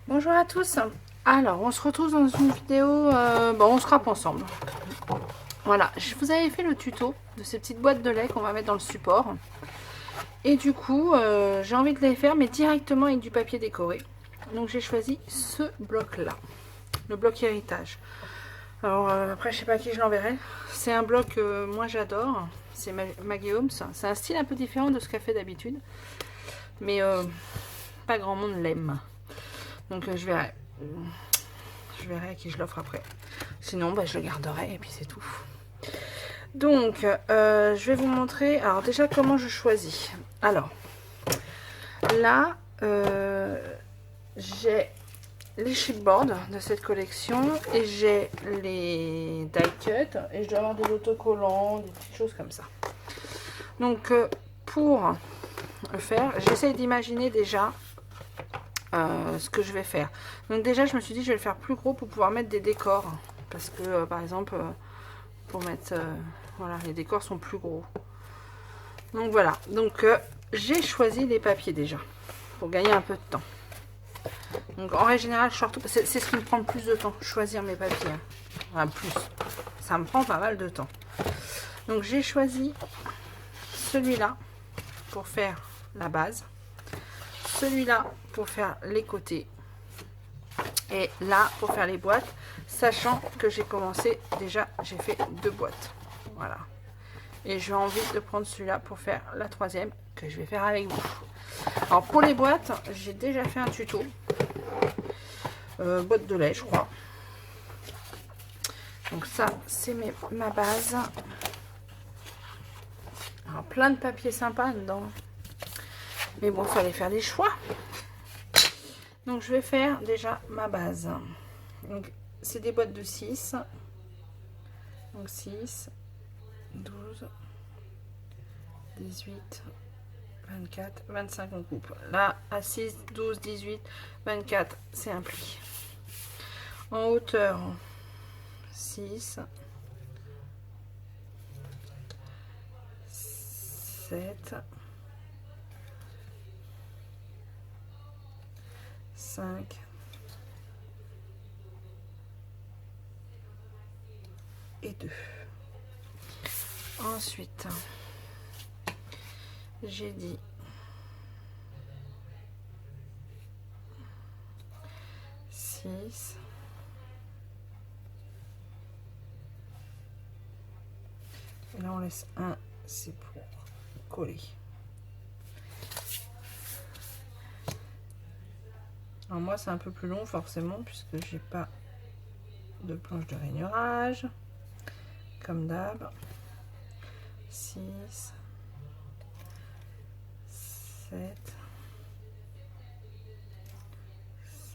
Bonjour à tous. Alors, on se retrouve dans une vidéo, on se crape ensemble. Voilà, je vous avais fait le tuto de ces petites boîtes de lait qu'on va mettre dans le support. Et du coup, j'ai envie de les faire, mais directement avec du papier décoré. Donc j'ai choisi ce bloc-là, le bloc héritage. Alors après, je sais pas à qui je l'enverrai. C'est un bloc que moi j'adore. C'est Maggie Holmes. C'est un style un peu différent de ce qu'elle fait d'habitude. Mais pas grand monde l'aime. Donc je verrai. Je verrai à qui je l'offre après. Sinon, je le garderai et puis c'est tout. Donc, je vais vous montrer. Alors déjà, comment je choisis. Alors, là, j'ai les chipboards de cette collection et j'ai les die cut et je dois avoir des autocollants, des petites choses comme ça. Donc, pour le faire, j'essaye d'imaginer déjà ce que je vais faire. Donc déjà, je me suis dit, je vais le faire plus gros pour pouvoir mettre des décors. Parce que, par exemple, pour mettre... voilà, les décors sont plus gros. Donc voilà. Donc, j'ai choisi les papiers déjà. Pour gagner un peu de temps. Donc, en règle générale, c'est ce qui me prend le plus de temps. Choisir mes papiers. Enfin, plus. Ça me prend pas mal de temps. Donc, j'ai choisi celui-là pour faire la base. Celui-là pour faire les côtés. Et là pour faire les boîtes, sachant que j'ai commencé déjà, j'ai fait 2 boîtes, voilà, et j'ai envie de prendre celui-là pour faire la troisième que je vais faire avec vous. Alors pour les boîtes, j'ai déjà fait un tuto boîte de lait, je crois. Donc ça c'est ma base. Alors plein de papiers sympas dedans, mais bon, il fallait faire des choix. Donc je vais faire déjà ma base. Donc c'est des boîtes de 6. Donc 6, 12, 18, 24, 25 on coupe. Là à 6, 12, 18, 24 c'est un pli. En hauteur 6, 7, 5 et 2. Ensuite, j'ai dit 6, et là on laisse un, c'est pour coller. Alors moi c'est un peu plus long forcément puisque j'ai pas de planche de rainurage comme d'hab. 6, 7,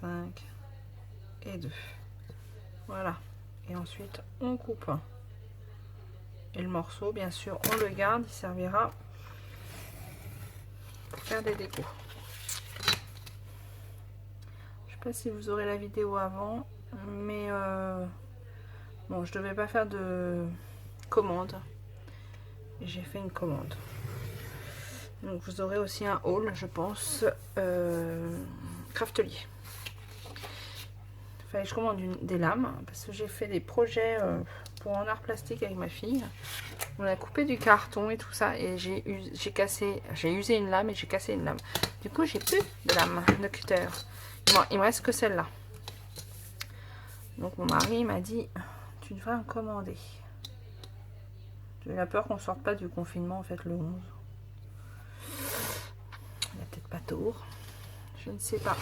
5 et 2. Voilà. Et ensuite, on coupe. Et le morceau, bien sûr, on le garde. Il servira pour faire des décos. Je sais pas si vous aurez la vidéo avant, mais bon, je devais pas faire de commande. J'ai fait une commande. Donc vous aurez aussi un haul, je pense, Craftelier. Fallait que je commande des lames parce que j'ai fait des projets pour en art plastique avec ma fille. On a coupé du carton et tout ça et j'ai usé une lame et j'ai cassé une lame. Du coup j'ai plus de lame de cutter. Bon, il me reste que celle-là. Donc mon mari m'a dit tu devrais en commander. J'ai peur qu'on sorte pas du confinement en fait le 11. Il n'y a peut-être pas tort. Je ne sais pas.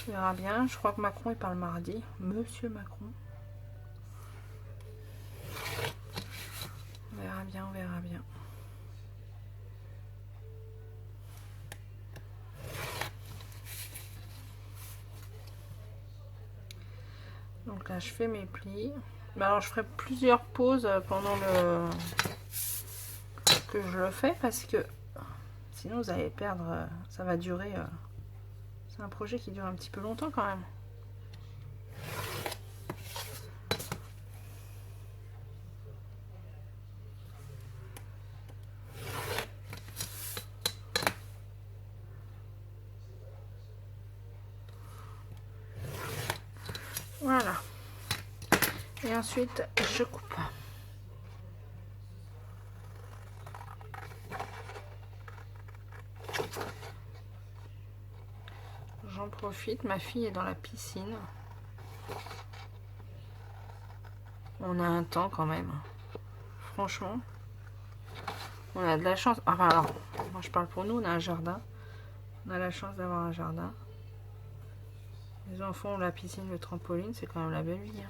On verra bien. Je crois que Macron il parle mardi. Monsieur Macron. On verra bien, on verra bien. Donc là je fais mes plis. Alors je ferai plusieurs pauses pendant que je le fais parce que sinon vous allez perdre, ça va durer. C'est un projet qui dure un petit peu longtemps quand même. Voilà. Et ensuite, je coupe. J'en profite, ma fille est dans la piscine. On a un temps quand même. Franchement, on a de la chance. Enfin alors, moi je parle pour nous, on a un jardin. On a la chance d'avoir un jardin. Les enfants ont la piscine, le trampoline, c'est quand même la belle vie.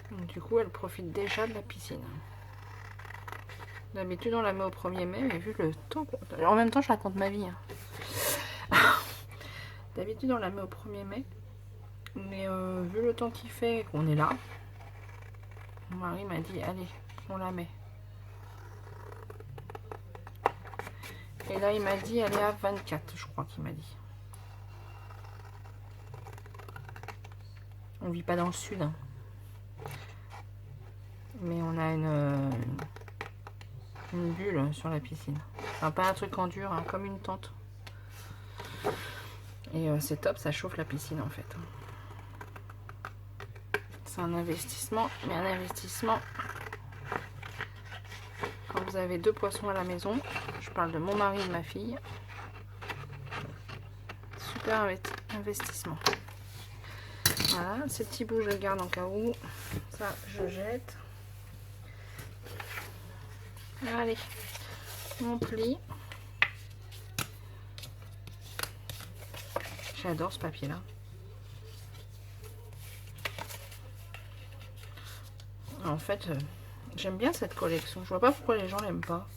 Donc, du coup, elle profite déjà de la piscine. D'habitude, on la met au 1er mai, mais vu le temps... En même temps, je raconte ma vie. D'habitude, on la met au 1er mai. Mais vu le temps qu'il fait et qu'on est là, mon mari m'a dit, allez, on la met. Et là, il m'a dit, elle est à 24, je crois qu'il m'a dit. On vit pas dans le sud. Hein. Mais on a une bulle sur la piscine. Enfin, pas un truc en dur, hein, comme une tente. Et c'est top, ça chauffe la piscine en fait. C'est un investissement, mais un investissement quand vous avez 2 poissons à la maison. Je parle de mon mari et de ma fille. Super investissement. Voilà, ces petits bouts je les garde en cas où. Ça, je jette. Allez, on plie. J'adore ce papier là. En fait, j'aime bien cette collection. Je vois pas pourquoi les gens l'aiment pas.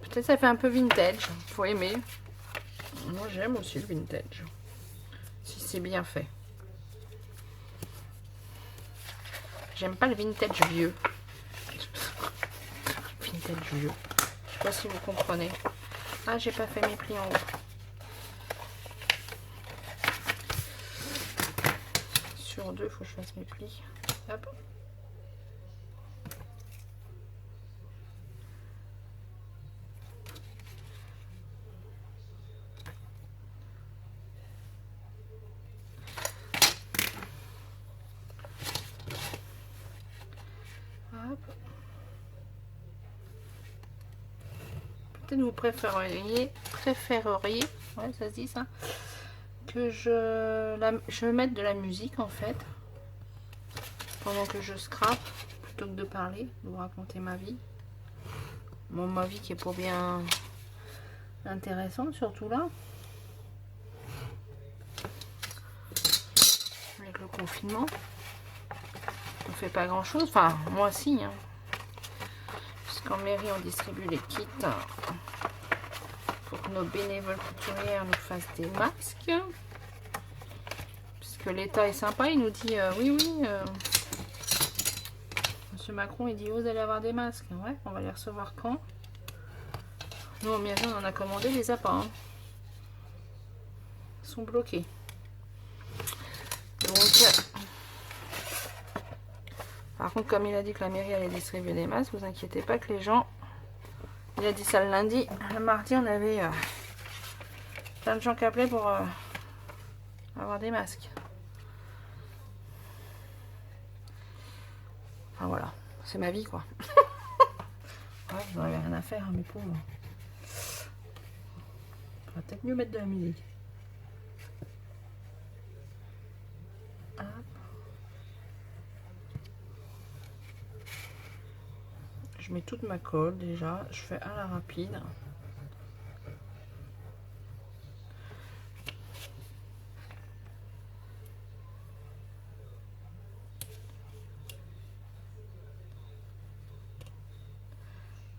Peut-être ça fait un peu vintage. Faut aimer. Moi j'aime aussi le vintage. Si c'est bien fait. J'aime pas le vintage vieux. Vintage vieux. Je sais pas si vous comprenez. Ah, j'ai pas fait mes plis en haut. Sur 2, il faut que je fasse mes plis. Hop. Peut-être vous préféreriez, ouais ça se dit ça, que je mette de la musique en fait, pendant que je scrape, plutôt que de parler, de vous raconter ma vie. Bon, ma vie qui est pas bien intéressante, surtout là. Avec le confinement, on fait pas grand chose, enfin moi si, hein. Qu'en mairie on distribue les kits pour que nos bénévoles couturières nous fassent des masques, puisque l'État est sympa, il nous dit oui Monsieur Macron il dit vous allez avoir des masques, ouais, on va les recevoir quand? Nous en mairie on en a commandé, les a pas, hein. Ils sont bloqués, donc par contre, comme il a dit que la mairie allait distribuer des masques, vous inquiétez pas que les gens... Il a dit ça le lundi. Le mardi, on avait plein de gens qui appelaient pour avoir des masques. Enfin voilà, c'est ma vie quoi. Ouais, j'en avais rien à faire, hein, mes pauvres. On va peut-être mieux mettre de la musique. Hop. Je mets toute ma colle déjà, je fais à la rapide.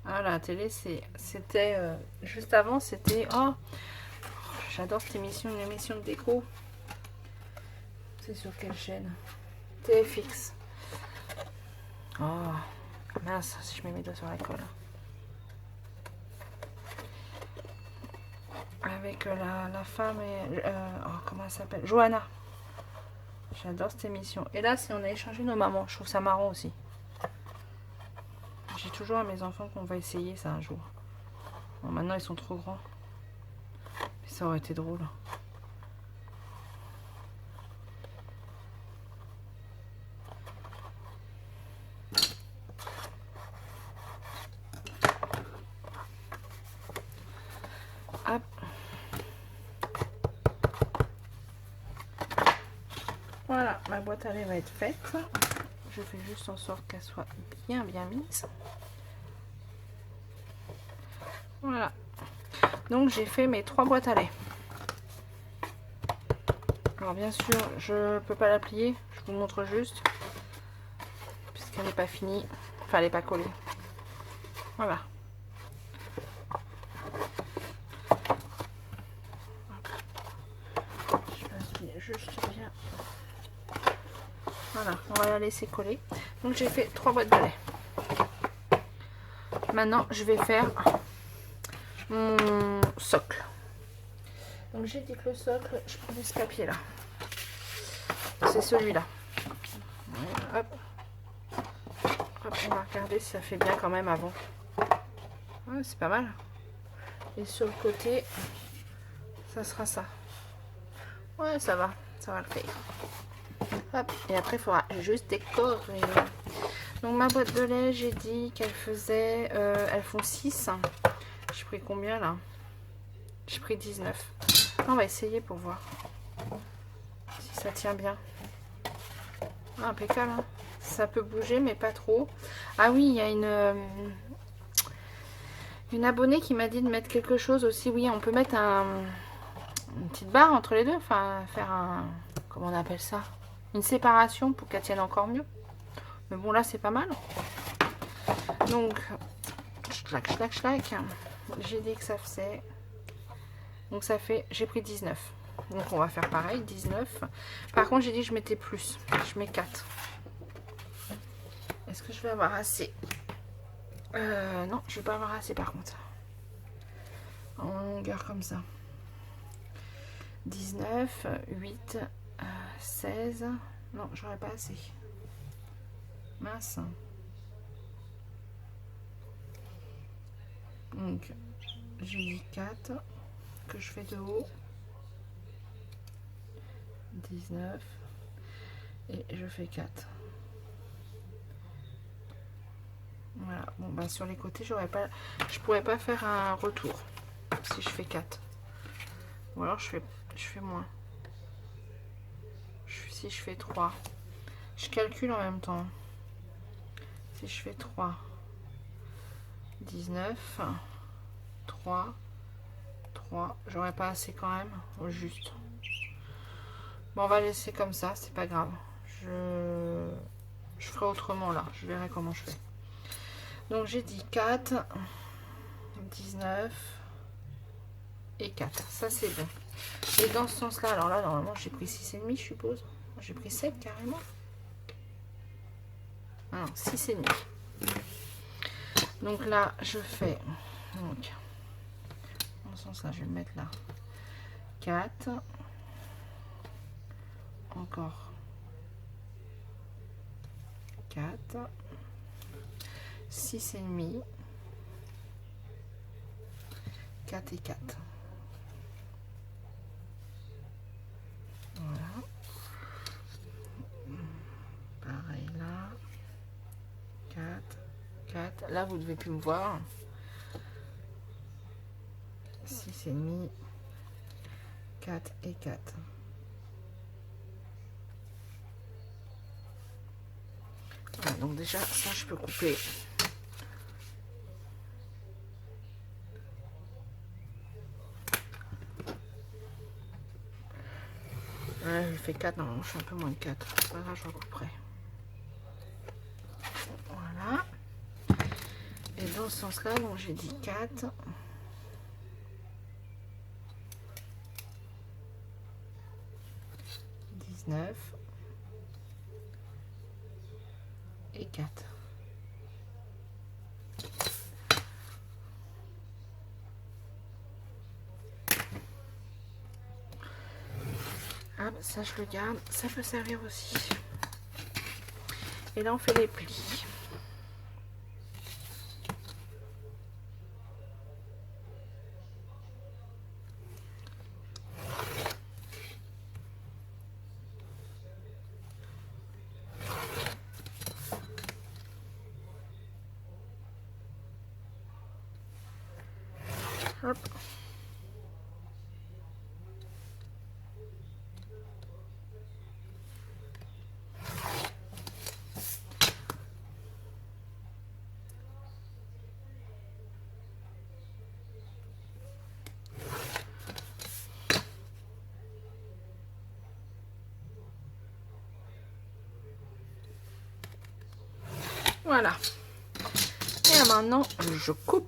Ah la télé c'était juste avant c'était j'adore cette émission, une émission de déco. C'est sur quelle chaîne? TFX. Oh mince, si je mets mes doigts sur la colle. Avec la femme et... comment elle s'appelle? Johanna. J'adore cette émission. Et là, si on a échangé nos mamans, je trouve ça marrant aussi. J'ai toujours à mes enfants qu'on va essayer ça un jour. Bon, maintenant ils sont trop grands. Mais ça aurait été drôle. Hop. Voilà, ma boîte à lait va être faite. Je fais juste en sorte qu'elle soit bien mise. Voilà. Donc j'ai fait mes 3 boîtes à lait. Alors bien sûr, je peux pas la plier. Je vous montre juste. Puisqu'elle n'est pas finie. Enfin, elle n'est pas collée. Voilà. Je l'appuie juste bien. Voilà, on va la laisser coller. Donc j'ai fait 3 boîtes de lait. Maintenant, je vais faire mon socle. Donc j'ai dit que le socle, je prends ce papier là. C'est celui-là. Hop. Hop, on va regarder si ça fait bien quand même avant. Ouais, c'est pas mal. Et sur le côté, ça sera ça. Ouais, ça va le faire. Hop. Et après, il faudra juste décorer. Donc ma boîte de lait, j'ai dit qu'elle faisait, elles font 6. J'ai pris combien là? J'ai pris 19. On va essayer pour voir si ça tient bien. Ah, impeccable, hein. Ça peut bouger mais pas trop. Ah oui, il y a une abonnée qui m'a dit de mettre quelque chose aussi. Oui, on peut mettre une petite barre entre les deux, enfin faire un, comment on appelle ça, une séparation pour qu'elle tienne encore mieux. Mais bon, là c'est pas mal. Donc schlac schlac schlac, j'ai dit que ça faisait, donc ça fait, j'ai pris 19. Donc on va faire pareil, 19. Par contre j'ai dit que je mettais plus, je mets 4. Est-ce que je vais avoir assez? Non, je vais pas avoir assez par contre. En longueur comme ça. 19, 8, 16. Non, j'aurais pas assez. Mince. Donc, j'ai dit 4 que je fais de haut. 19. Et je fais 4. Voilà. Bon, bah sur les côtés, je pourrais pas faire un retour si je fais 4. Ou alors je fais moins. Si je fais 3. Je calcule en même temps. Si je fais 3. 19. 3. 3. J'aurais pas assez quand même. Au juste. Bon, on va laisser comme ça. C'est pas grave. Je ferai autrement là. Je verrai comment je fais. Donc j'ai dit 4. 19. Et 4. Ça c'est bon. Et dans ce sens là, alors là normalement j'ai pris 6,5 je suppose. J'ai pris 7 carrément. Ah non, 6,5. Donc là je fais, donc dans ce sens là je vais le mettre là, 4, encore 4, 6,5, 4 et 4. Voilà. Pareil là. 4. 4. Là, vous ne devez plus me voir. 6,5. 4 et 4. Voilà, donc déjà, ça, je peux couper. Ouais, je fais 4, non, je suis un peu moins de 4. C'est pas grave, je recouperai. Voilà. Et dans ce sens-là, donc j'ai dit 4. 19. Et 4. Ah, ça je le garde, ça peut servir aussi. Et là on fait les plis. Hop. Voilà. Et maintenant, je coupe.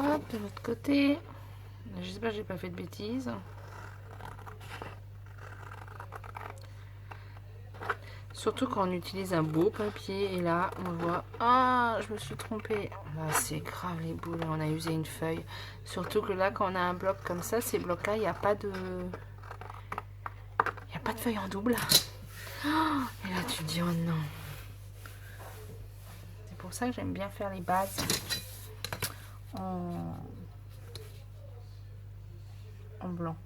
Hop, de l'autre côté. J'espère que j'ai pas fait de bêtises. Surtout quand on utilise un beau papier. Et là, on voit... Ah, je me suis trompée. Là, c'est grave les boules. On a usé une feuille. Surtout que là, quand on a un bloc comme ça, ces blocs-là, il n'y a pas de... Il n'y a pas de feuille en double. Oh, et là, tu te dis, oh non. C'est pour ça que j'aime bien faire les bases en blanc.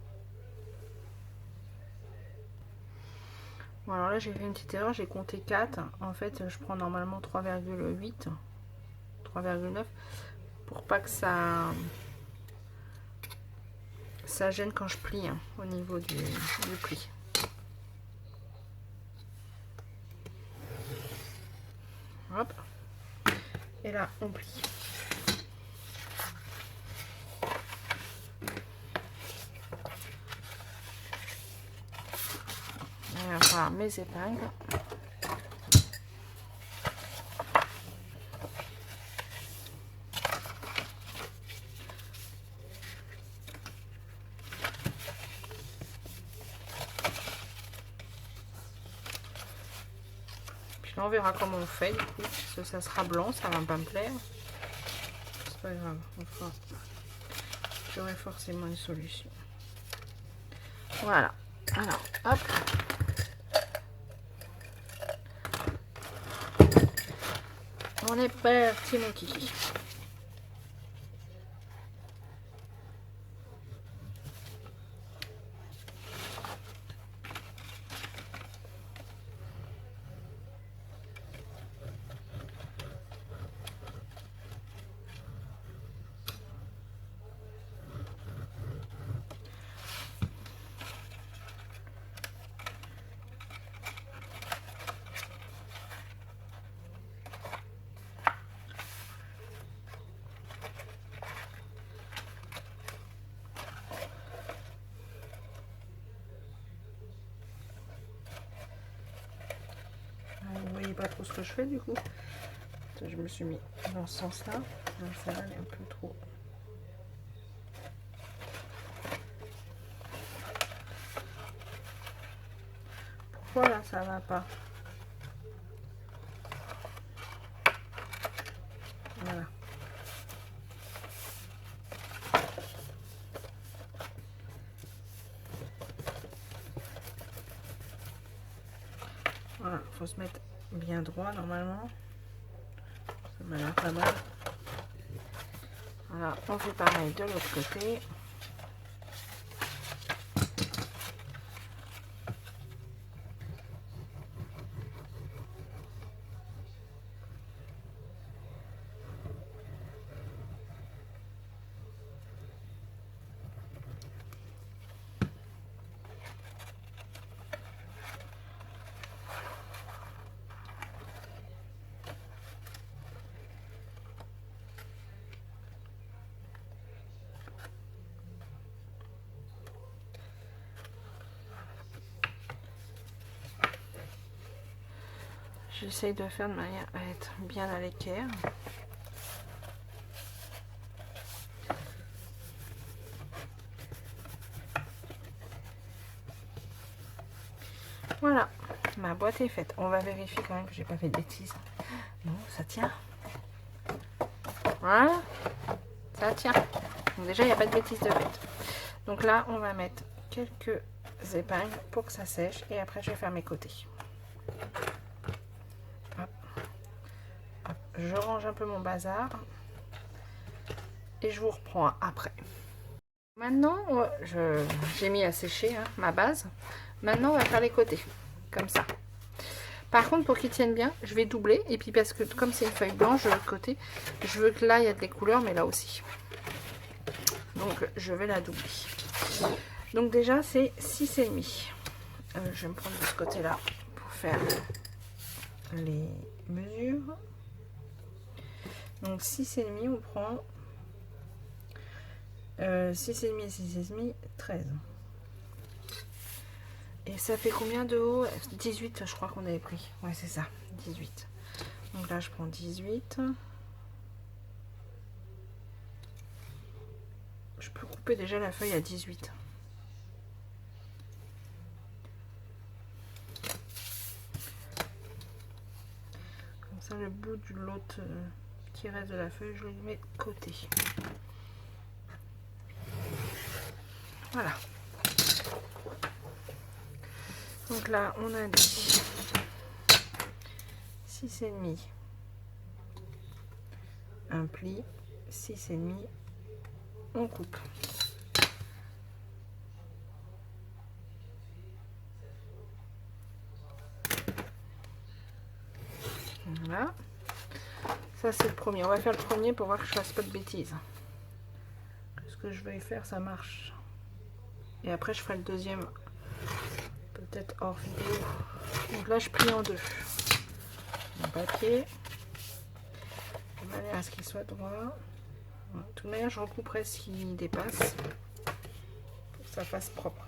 Bon, alors là j'ai fait une petite erreur, j'ai compté 4. En fait je prends normalement 3,8, 3,9 pour pas que ça gêne quand je plie hein, au niveau du pli. Hop. Et là on plie. Voilà mes épingles. Puis là on verra comment on fait du coup, parce que ça sera blanc, ça va pas me plaire. C'est pas grave, on fera. J'aurai forcément une solution. Voilà. Alors, hop. On est parti mon kiki. Vous voyez pas trop ce que je fais du coup. Je me suis mis dans ce sens là. Ça va aller un peu trop. Pourquoi là ça va pas? Voilà. Voilà, faut se mettre bien droit normalement. Ça m'a l'air pas mal. Voilà, on fait pareil de l'autre côté. J'essaye de faire de manière à être bien à l'équerre. Voilà, ma boîte est faite. On va vérifier quand même que j'ai pas fait de bêtises. Non, ça tient. Voilà, ça tient. Donc déjà, il n'y a pas de bêtises de fait. Donc là, on va mettre quelques épingles pour que ça sèche. Et après, je vais faire mes côtés. Hop. Hop. Je range un peu mon bazar. Et je vous reprends après. Maintenant, j'ai mis à sécher hein, ma base. Maintenant, on va faire les côtés. Comme ça. Par contre, pour qu'ils tiennent bien, je vais doubler. Et puis parce que comme c'est une feuille blanche de l'autre côté, je veux que là, il y a des couleurs, mais là aussi. Donc, je vais la doubler. Donc déjà, c'est 6,5. Je vais me prendre de ce côté-là pour faire les mesures. Donc 6,5, on prend 6,5 et 6,5, 13. Et ça fait combien de haut? 18, je crois qu'on avait pris. Ouais, c'est ça, 18. Donc là, je prends 18. Je peux couper déjà la feuille à 18. Comme ça, le bout de l'autre qui reste de la feuille, je le mets de côté. Voilà. Donc là, on a dit 6,5. Un pli, 6,5. On coupe. Voilà. Ça, c'est le premier. On va faire le premier pour voir que je fasse pas de bêtises. Ce que je vais faire, ça marche. Et après, je ferai le deuxième. Peut-être hors vidéo. Donc là, je plie en deux. Mon papier. De manière à ce qu'il soit droit. De toute manière, je recouperai s'il dépasse. Pour que ça fasse propre.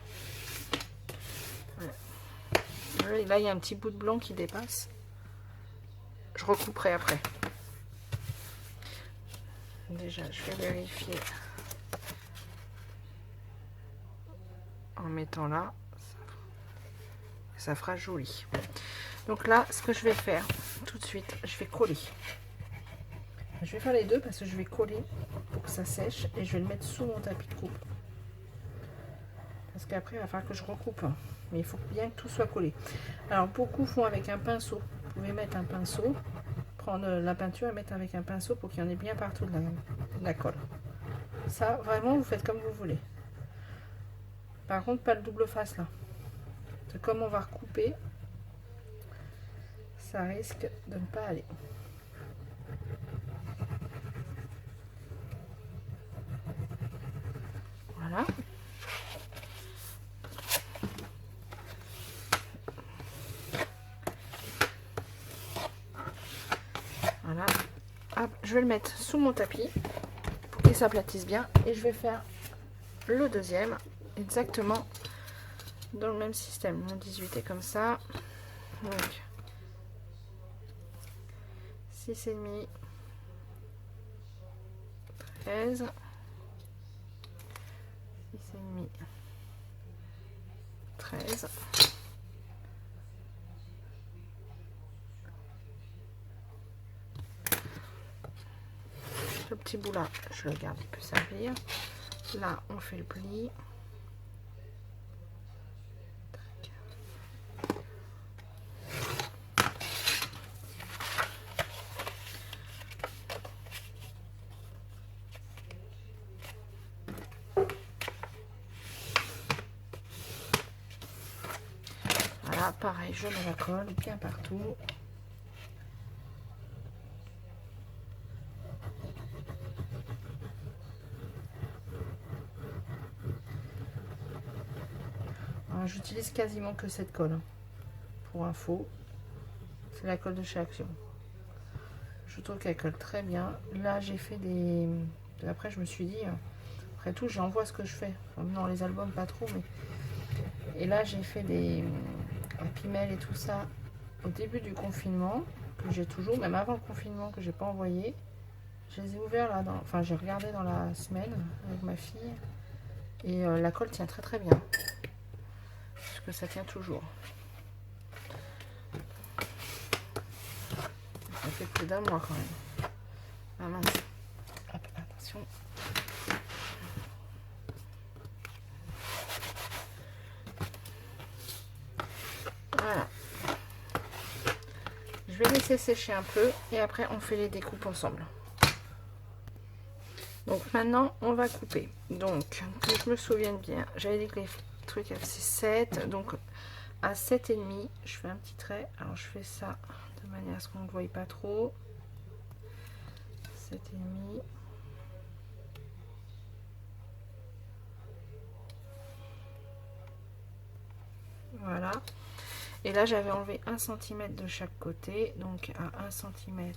Voilà. Là, il y a un petit bout de blanc qui dépasse. Je recouperai après. Déjà, je vais vérifier en mettant là. Ça fera joli. Donc là, ce que je vais faire tout de suite, je vais coller. Je vais faire les deux parce que je vais coller pour que ça sèche et je vais le mettre sous mon tapis de coupe. Parce qu'après, il va falloir que je recoupe. Mais il faut bien que tout soit collé. Alors, beaucoup font avec un pinceau. Vous pouvez mettre un pinceau, prendre la peinture et mettre avec un pinceau pour qu'il y en ait bien partout de la colle. Ça, vraiment, vous faites comme vous voulez. Par contre, pas le double face là. C'est comme on va recouper, ça risque de ne pas aller. Voilà. Voilà. Hop, je vais le mettre sous mon tapis pour qu'il s'aplatisse bien. Et je vais faire le deuxième exactement dans le même système. Mon 18 est comme ça. Donc 6,5, 13, 6,5, 13. Ce petit bout là, je le garde, il peut servir. Là, on fait le pli. Voilà, pareil, je mets la colle bien partout. J'utilise quasiment que cette colle. Hein. Pour info, c'est la colle de chez Action. Je trouve qu'elle colle très bien. Là, j'ai fait des... Après, je me suis dit, après tout, j'envoie ce que je fais. Enfin, dans les albums, pas trop, mais... Et là, j'ai fait des pimelles et tout ça au début du confinement, que j'ai toujours, même avant le confinement, que j'ai pas envoyé. Je les ai ouverts là, enfin j'ai regardé dans la semaine avec ma fille. Et la colle tient très très bien. Parce que ça tient toujours. Ça fait plus d'un mois quand même. Ah mince. Hop, attention. Voilà. Je vais laisser sécher un peu et après on fait les découpes ensemble. Donc maintenant on va couper. Donc que je me souvienne bien, j'avais dit que les trucs c'est 7. Donc à 7,5 je fais un petit trait. Alors je fais ça de manière à ce qu'on ne voie pas trop. 7,5. Voilà. Et là j'avais enlevé 1 cm de chaque côté. Donc à 1 cm.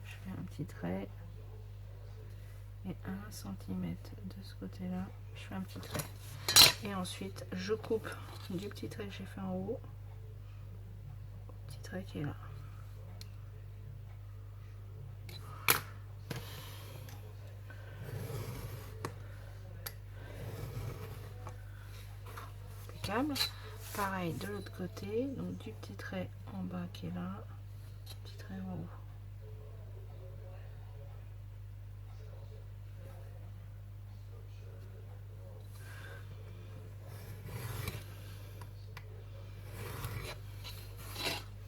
Je fais un petit trait. Et 1 cm de ce côté là. Je fais un petit trait. Et ensuite je coupe du petit trait que j'ai fait en haut. Petit trait qui est là. Pareil de l'autre côté, donc du petit trait en bas qui est là, petit trait en haut.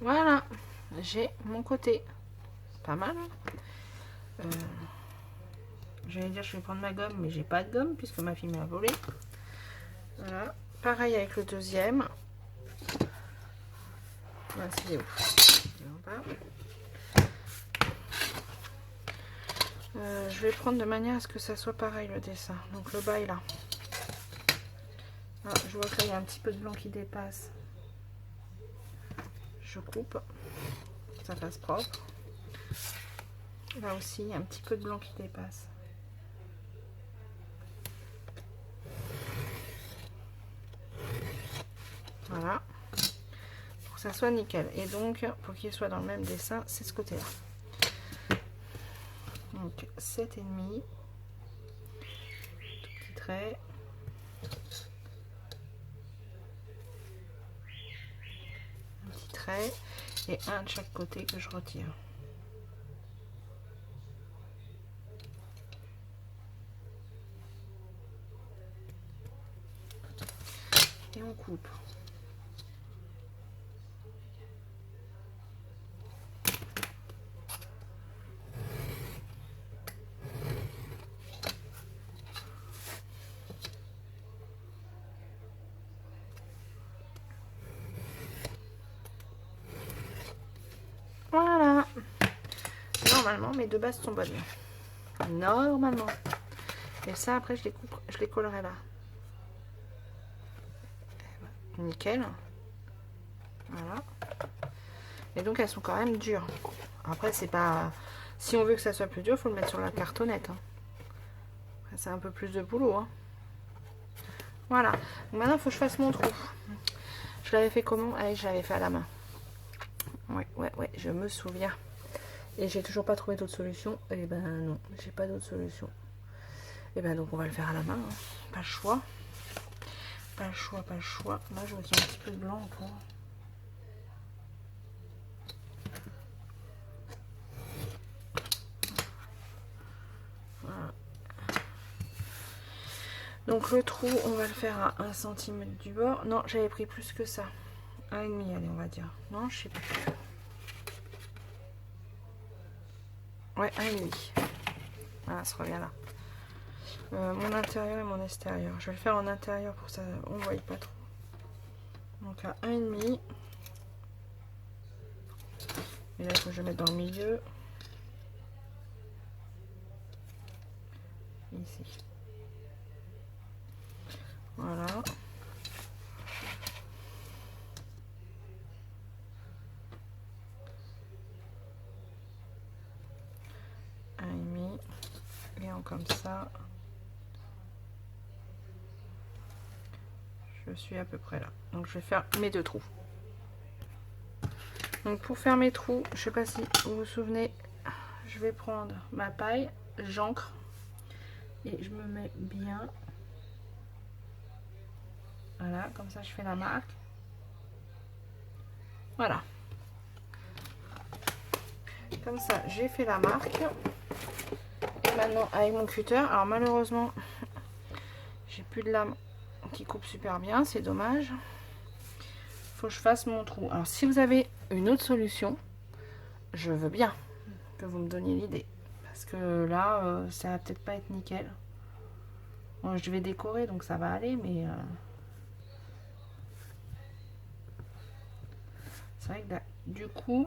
Voilà, j'ai mon côté. Pas mal. J'allais dire je vais prendre ma gomme, mais j'ai pas de gomme puisque ma fille m'a volé. Voilà, pareil avec le deuxième. Voilà, c'est où je vais prendre de manière à ce que ça soit pareil le dessin. Donc le bas est là. Ah, je vois qu'il y a un petit peu de blanc qui dépasse. Je coupe, ça fasse propre. Là aussi, il y a un petit peu de blanc qui dépasse. Voilà, pour que ça soit nickel. Et donc, pour qu'il soit dans le même dessin, c'est ce côté-là. Donc 7,5, tout petit trait. Un petit trait et un de chaque côté que je retire. Et on coupe. Voilà. Normalement, mes deux bases sont bonnes. Normalement. Et ça, après, je les coupe, je les collerai là. Nickel. Voilà. Et donc, elles sont quand même dures. Après, c'est pas... Si on veut que ça soit plus dur, il faut le mettre sur la cartonnette. Hein. C'est un peu plus de boulot. Hein. Voilà. Donc, maintenant, il faut que je fasse mon trou. Je l'avais fait comment? Allez, je l'avais fait à la main. Ouais, je me souviens. Et j'ai toujours pas trouvé d'autre solution. Et ben non, j'ai pas d'autre solution. Et ben donc on va le faire à la main. Hein. Pas le choix. Pas le choix, pas le choix. Là je vois qu'il y a un petit peu de blanc encore. Voilà. Donc le trou, on va le faire à 1 cm du bord. Non, j'avais pris plus que ça. 1,5, allez, on va dire. Non, je sais plus. Ouais, 1,5. Voilà, ça revient là. Mon intérieur et mon extérieur. Je vais le faire en intérieur pour ça, on ne voit pas trop. Donc à 1,5. Et là, il faut que je mette dans le milieu. Ici. Voilà. Et en comme ça, Je suis à peu près là. Donc je vais faire mes 2 trous. Donc pour faire mes trous, je sais pas si vous vous souvenez, je vais prendre ma paille, j'ancre et je me mets bien. Voilà, comme ça je fais la marque. Voilà. Comme ça, j'ai fait la marque. Et maintenant, avec mon cutter, alors malheureusement, j'ai plus de lame qui coupe super bien, c'est dommage. Faut que je fasse mon trou. Alors, si vous avez une autre solution, je veux bien que vous me donniez l'idée. Parce que là, ça va peut-être pas être nickel. Bon, je vais décorer, donc ça va aller, mais... c'est vrai que là, du coup...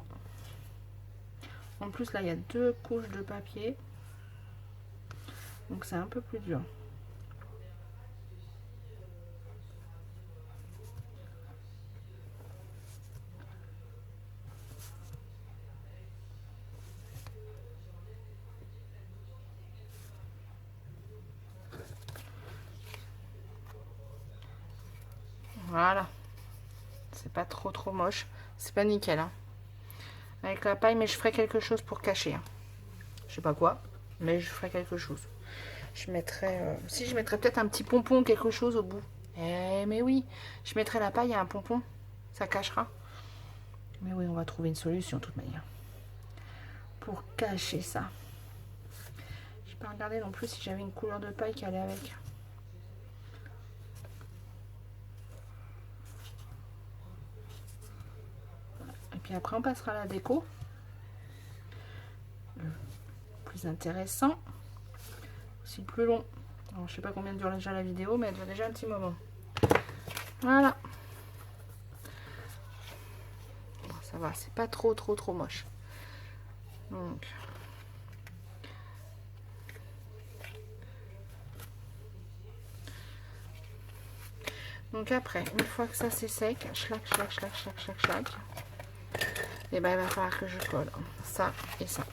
En plus, là, il y a 2 couches de papier. Donc, c'est un peu plus dur. Voilà. C'est pas trop moche. C'est pas nickel, hein. Avec la paille, mais je ferai quelque chose pour cacher. Hein. Je sais pas quoi, mais je ferai quelque chose. Je mettrai... si, je mettrai peut-être un petit pompon, quelque chose au bout. Mais oui, je mettrai la paille et un pompon. Ça cachera. Mais oui, on va trouver une solution de toute manière. Pour cacher ça. Je n'ai pas regardé non plus si j'avais une couleur de paille qui allait avec. Et puis après, on passera à la déco. Le plus intéressant. Aussi le plus long. Alors, je sais pas combien dure déjà la vidéo, mais elle dure déjà un petit moment. Voilà. Ça va, c'est pas trop moche. Donc après, une fois que ça c'est sec, schlac, et ben il va falloir que je colle ça et ça.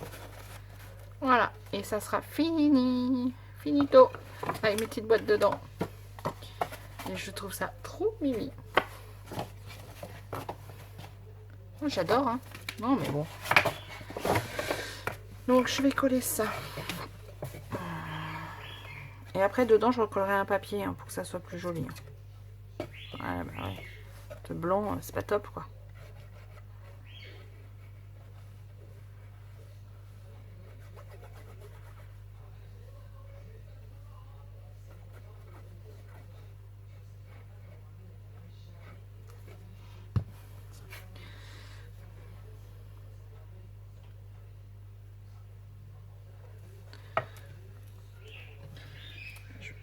Voilà, et ça sera fini. Finito. Avec mes petites boîtes dedans. Et je trouve ça trop mimi. J'adore, hein. Non, mais bon. Donc, je vais coller ça. Et après, dedans, je recollerai un papier hein, pour que ça soit plus joli. Ouais, bah ouais. Ce blanc, c'est pas top, quoi.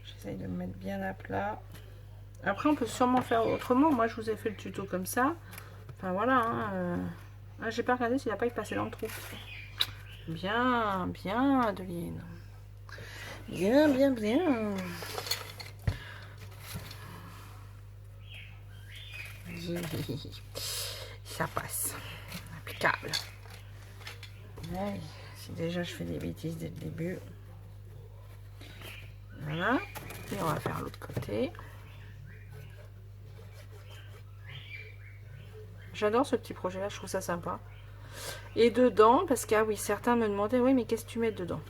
J'essaye de me mettre bien à plat. Après, on peut sûrement faire autrement. Moi, je vous ai fait le tuto comme ça. Enfin, voilà. Hein, ah, j'ai pas regardé s'il n'a pas passé dans le trou. Bien, Adeline. Bien. Ça passe. Impeccable. Ouais, si déjà je fais des bêtises dès le début. Voilà. Et on va faire l'autre côté. J'adore ce petit projet là, je trouve ça sympa. Et dedans, parce que oui, certains me demandaient, oui, mais qu'est-ce que tu mets dedans?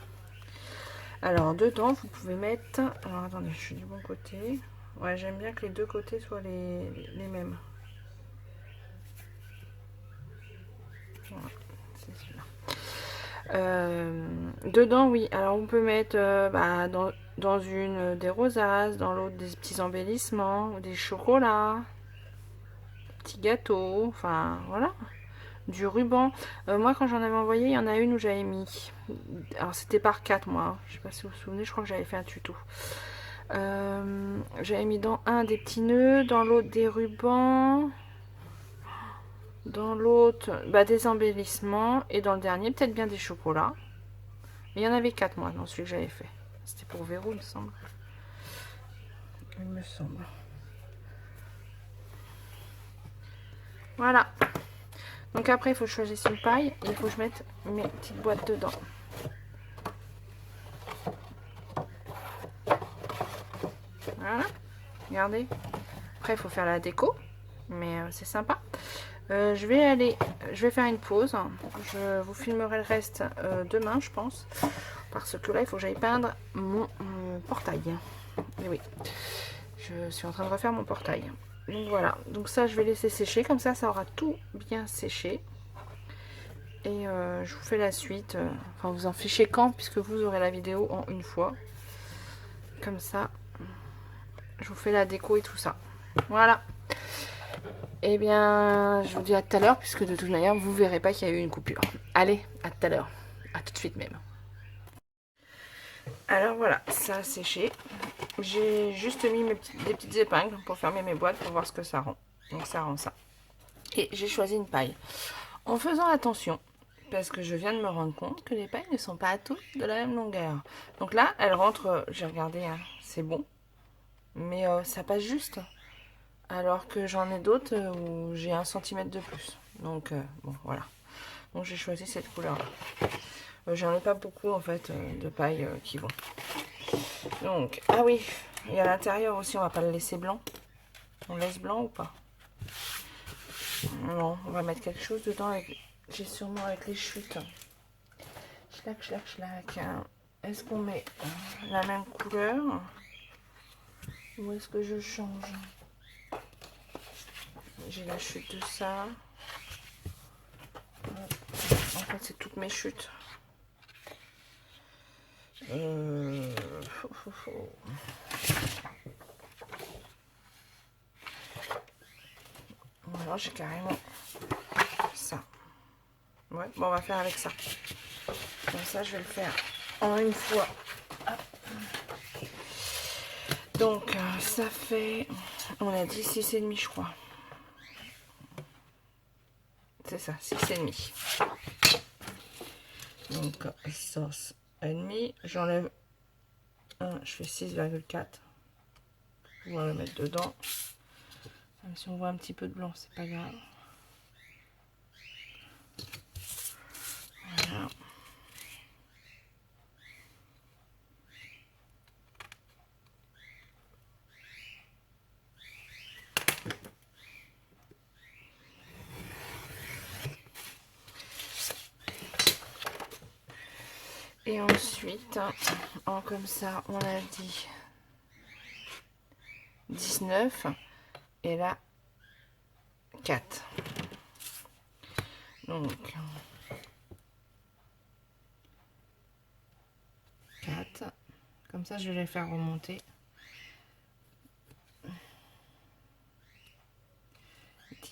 Alors, dedans, vous pouvez mettre... Alors, attendez, je suis du bon côté. Ouais, j'aime bien que les deux côtés soient les mêmes. Voilà, c'est celui-là. Dedans, oui, alors on peut mettre dans une des rosaces, dans l'autre des petits embellissements, des chocolats, des petits gâteaux, enfin, voilà. Du ruban. Moi, quand j'en avais envoyé, il y en a une où j'avais mis. Alors, c'était par 4 moi. Hein. Je sais pas si vous vous souvenez, je crois que j'avais fait un tuto. J'avais mis dans un des petits nœuds, dans l'autre des rubans, dans l'autre des embellissements, et dans le dernier, peut-être bien des chocolats. Mais il y en avait 4 moi, dans celui que j'avais fait. C'était pour Véro, il me semble. Il me semble. Voilà. Donc après, il faut que je choisisse une paille et il faut que je mette mes petites boîtes dedans. Voilà. Regardez. après, il faut faire la déco. Mais c'est sympa. Je vais faire une pause. Je vous filmerai le reste demain, je pense. Parce que là, il faut que j'aille peindre mon portail. Et oui, je suis en train de refaire mon portail. Donc voilà, donc ça, je vais laisser sécher. Comme ça aura tout bien séché. Et je vous fais la suite. Enfin, vous en fichez quand, puisque vous aurez la vidéo en une fois. Comme ça, je vous fais la déco et tout ça. Voilà. Eh bien, je vous dis à tout à l'heure, puisque de toute manière, vous verrez pas qu'il y a eu une coupure. Allez, à tout à l'heure. À tout de suite même. Alors voilà, ça a séché. J'ai juste mis des petites épingles pour fermer mes boîtes pour voir ce que ça rend. Donc ça rend ça. Et j'ai choisi une paille. En faisant attention, parce que je viens de me rendre compte que les pailles ne sont pas toutes de la même longueur. Donc là, elle rentre, j'ai regardé, hein, c'est bon. Mais ça passe juste. Alors que j'en ai d'autres où j'ai 1 cm de plus. Donc bon, voilà. Donc j'ai choisi cette couleur-là. J'en ai pas beaucoup en fait de paille qui vont. Donc, ah oui, et à l'intérieur aussi, on va pas le laisser blanc. On laisse blanc ou pas? Non, on va mettre quelque chose dedans. J'ai sûrement avec les chutes. Schlac, schlac, schlac. Est-ce qu'on met la même couleur? Ou est-ce que je change? J'ai la chute de ça. En fait, c'est toutes mes chutes. Alors, j'ai carrément ça. Ouais, bon, on va faire avec ça. Comme ça, je vais le faire en une fois. Hop. Donc, ça fait, on a dit 6,5, je crois. C'est ça, 6,5. Donc, sauce et demi. J'enlève un, je fais 6,4. On va le mettre dedans. Même si on voit un petit peu de blanc, c'est pas grave. Voilà. Et ensuite, comme ça, on a dit 19 et là 4. Donc 4. Comme ça, je vais les faire remonter.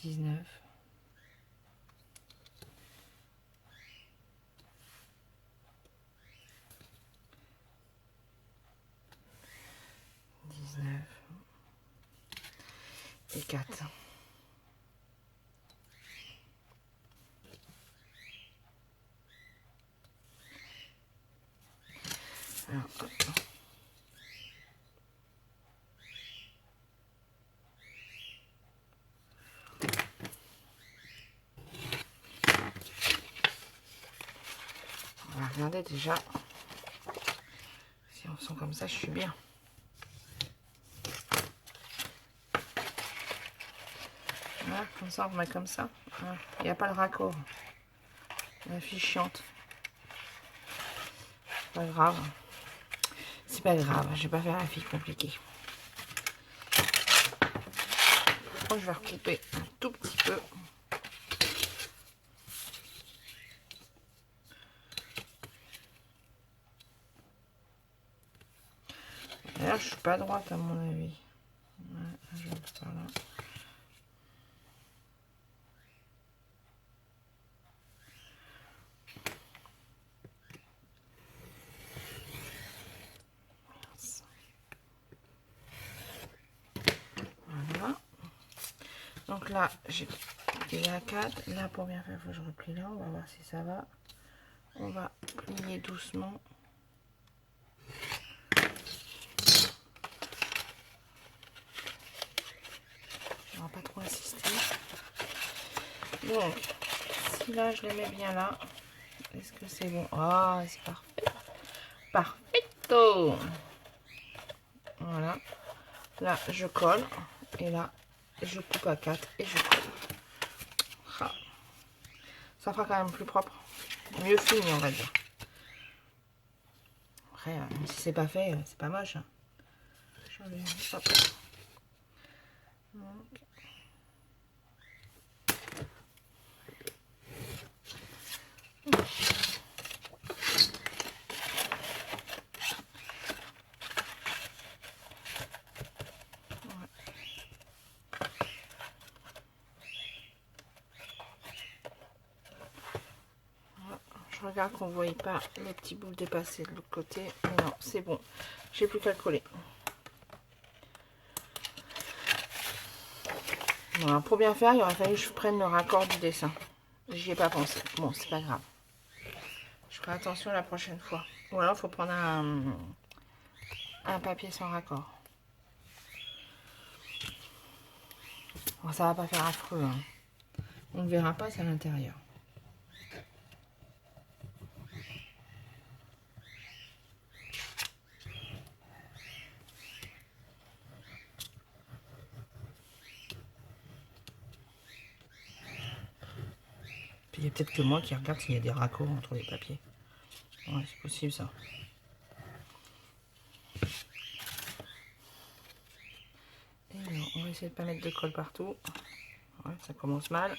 19. 19 et 4. Alors, hop. On va regarder déjà si on sent comme ça, je suis bien. Voilà, comme ça, on remet comme ça. Il n'y a pas le raccord. La fiche chiante. Pas grave. C'est pas grave, je vais pas faire la fille compliquée. Je vais recouper un tout petit peu. D'ailleurs, je suis pas droite à mon avis. Ouais, je vais par là. Voilà. Donc là, j'ai plié à 4. Là, pour bien faire, il faut que je replie là. On va voir si ça va. On va plier doucement. On va pas trop insister. Donc, si là, je les mets bien là, est-ce que c'est bon? Ah, c'est parfait. Parfait. Voilà. Là, je colle. Et là, et je coupe à 4 et je colle. Ah. Ça fera quand même plus propre, mieux fini on va dire. Après, si c'est pas fait, c'est pas moche. Hein. Hop. Donc. Je regarde qu'on ne voyait pas les petits bouts dépasser de l'autre côté. Non, c'est bon. J'ai plus qu'à le coller. Voilà, pour bien faire, il aurait fallu que je prenne le raccord du dessin. J'y ai pas pensé. Bon, c'est pas grave. Je ferai attention la prochaine fois. Ou alors, il faut prendre un papier sans raccord. Bon, ça va pas faire affreux. Hein. On ne verra pas, c'est à l'intérieur. Puis il y a peut-être que moi qui regarde s'il y a des raccords entre les papiers. Ouais, c'est possible ça. Et alors, on va essayer de ne pas mettre de colle partout. Ouais, ça commence mal.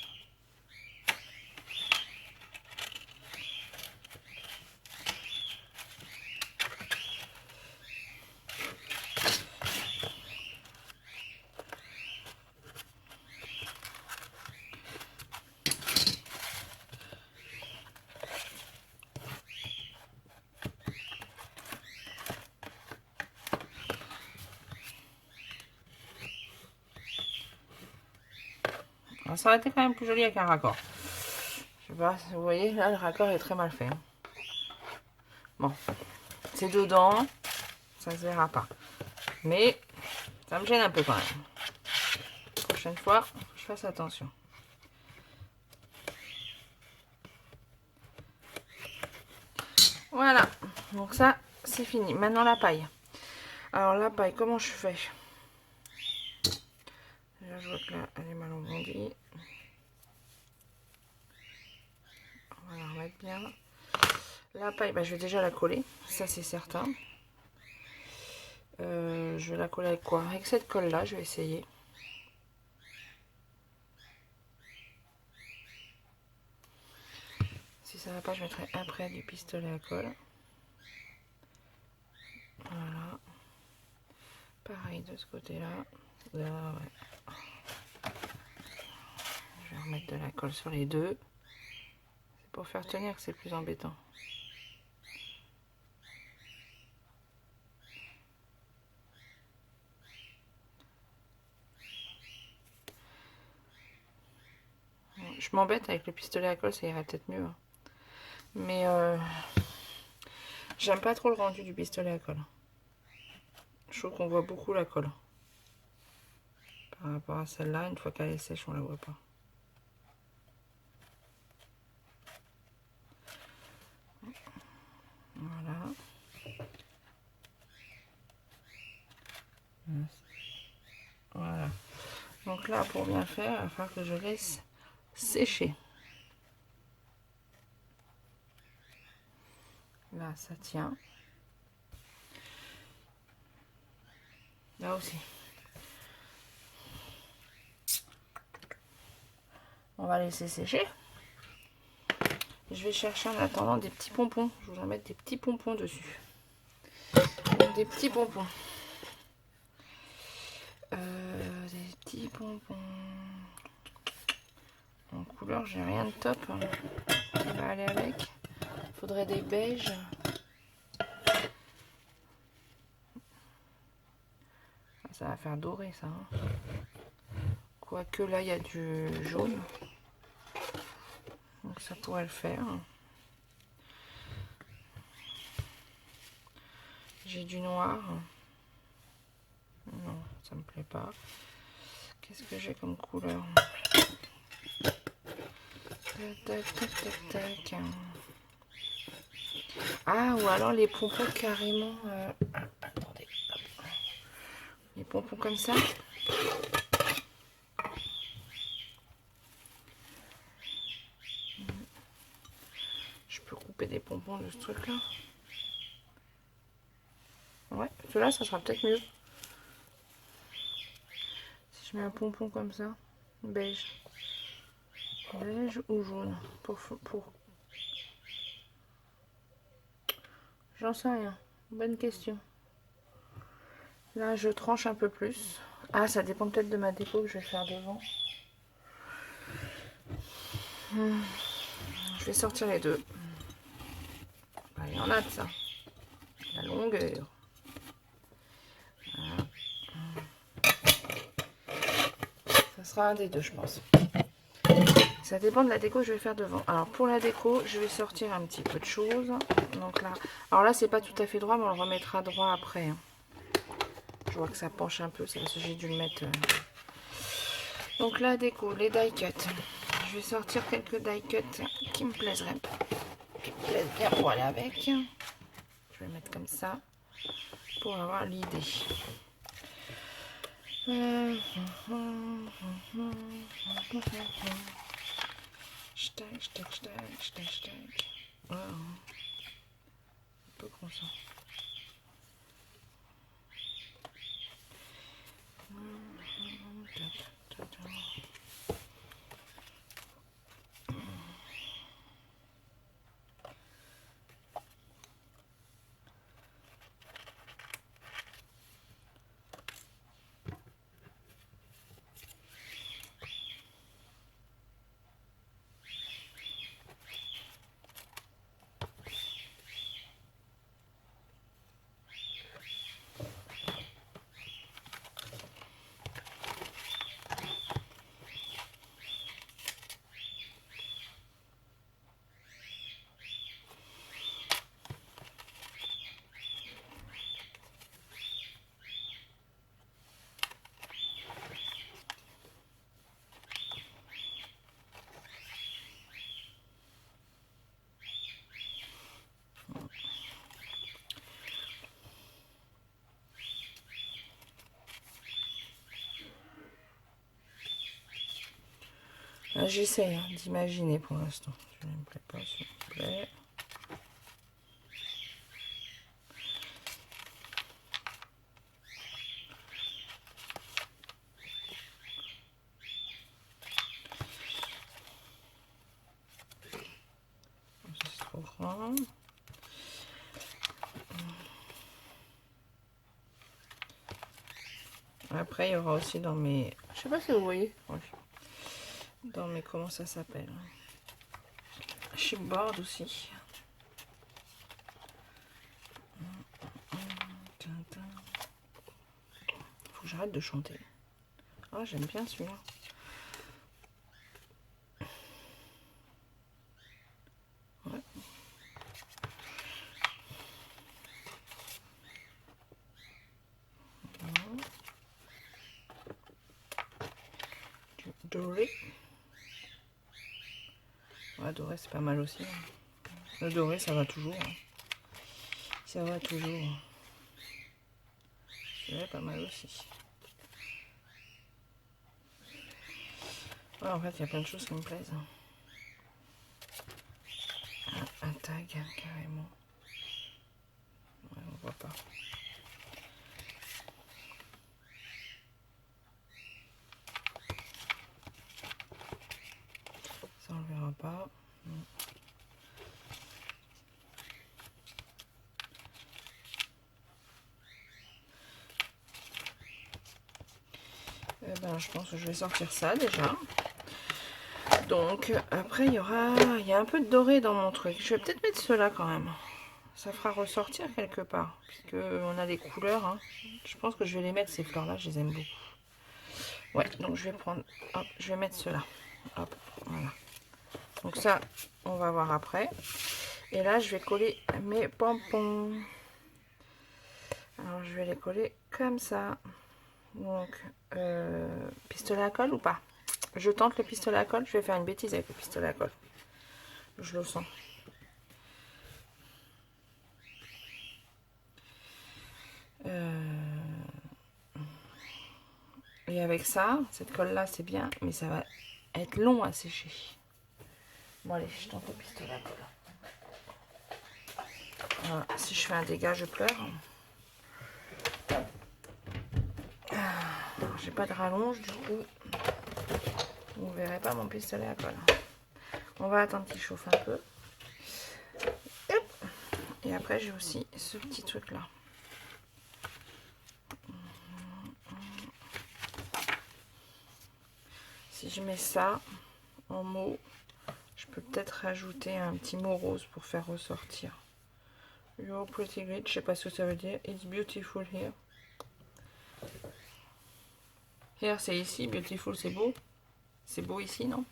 Alors, ça aurait été quand même plus joli avec un raccord. Je sais pas si vous voyez, là le raccord est très mal fait. Hein. Bon, c'est dedans, ça se verra pas. Mais ça me gêne un peu quand même. La prochaine fois, je fasse attention. Voilà, donc ça c'est fini. Maintenant la paille. Alors la paille, comment je fais? Là je vois que là elle est mal rebondie. On va la remettre bien. La paille, bah, je vais déjà la coller, ça c'est certain. Je vais la coller avec quoi? Avec cette colle là, je vais essayer. Si ça va pas, je mettrai après du pistolet à colle. Voilà. Pareil de ce côté-là. Là, ouais. Je vais remettre de la colle sur les deux. C'est pour faire tenir que c'est plus embêtant. Je m'embête avec le pistolet à colle, ça irait peut-être mieux. Hein. Mais j'aime pas trop le rendu du pistolet à colle. Je trouve qu'on voit beaucoup la colle. Par rapport à celle-là, une fois qu'elle est sèche, on la voit pas. Voilà. Voilà. Donc là, pour bien faire, il va falloir que je laisse sécher. Là, ça tient. Là aussi. On va laisser sécher. Je vais chercher en attendant des petits pompons. Je voudrais mettre des petits pompons dessus. Des petits pompons. Des petits pompons. En couleur, j'ai rien de top. Qui va aller avec. Il faudrait des beiges. Ça va faire doré ça. Hein. Quoique là, il y a du jaune. Donc ça pourrait le faire. J'ai du noir. Non, ça me plaît pas. Qu'est-ce que j'ai comme couleur? Tac, tac, tac, tac. Ah, ou alors les pompons carrément... attendez. Les pompons comme ça. pompon de ce truc là. Ouais, celui-là ça sera peut-être mieux. Si je mets un pompon comme ça, beige. Beige ou jaune pour... J'en sais rien. Bonne question. Là, je tranche un peu plus. Ah, ça dépend peut-être de ma déco que je vais faire devant. Je vais sortir les deux. Bah, il y en a de ça. La longueur. Voilà. Ça sera un des deux, je pense. Ça dépend de la déco que je vais faire devant. Alors, pour la déco, je vais sortir un petit peu de choses. Donc là, alors là, c'est pas tout à fait droit, mais on le remettra droit après. Je vois que ça penche un peu, c'est parce que j'ai dû le mettre. Donc la déco, les die cuts. Je vais sortir quelques die cuts qui me plaisent bien pour aller avec. Je vais mettre comme ça pour avoir l'idée. Oh, un peu gros ça. J'essaie d'imaginer pour l'instant. Je ne me plaît pas, s'il vous plaît. C'est trop grand. Après, il y aura aussi dans mes... Je sais pas si vous voyez. Dans mes... Comment ça s'appelle? Chipboard aussi. Faut que j'arrête de chanter. Ah, j'aime bien celui-là. Ouais. Du doré. Ouais, doré, c'est pas mal aussi. Le doré, ça va toujours. Ça va toujours. C'est pas mal aussi. Ouais, en fait, il y a plein de choses qui me plaisent. Un tag, carrément. Ouais, on voit pas. Ça, on le verra pas. Eh ben, je pense que je vais sortir ça déjà. Donc après il y a un peu de doré dans mon truc. Je vais peut-être mettre cela quand même. Ça fera ressortir quelque part. Puisque on a des couleurs. Hein. Je pense que je vais les mettre ces fleurs là. Je les aime beaucoup. Ouais, donc je vais prendre. Hop, je vais mettre cela. Hop, voilà. Donc ça, on va voir après. Et là, je vais coller mes pompons. Alors je vais les coller comme ça. Donc pistolet à colle ou pas? Je tente le pistolet à colle. Je vais faire une bêtise avec le pistolet à colle. Je le sens. Et avec ça, cette colle là c'est bien, mais ça va être long à sécher. Bon allez, je tente le pistolet à colle. Voilà. Si je fais un dégât, je pleure. J'ai pas de rallonge, du coup, vous ne verrez pas mon pistolet à colle. On va attendre qu'il chauffe un peu. Et après, j'ai aussi ce petit truc là. Si je mets ça en mot, je peux peut-être rajouter un petit mot rose pour faire ressortir. You're pretty great, je sais pas ce que ça veut dire. It's beautiful here. Here c'est ici, beautiful c'est beau. C'est beau ici, non?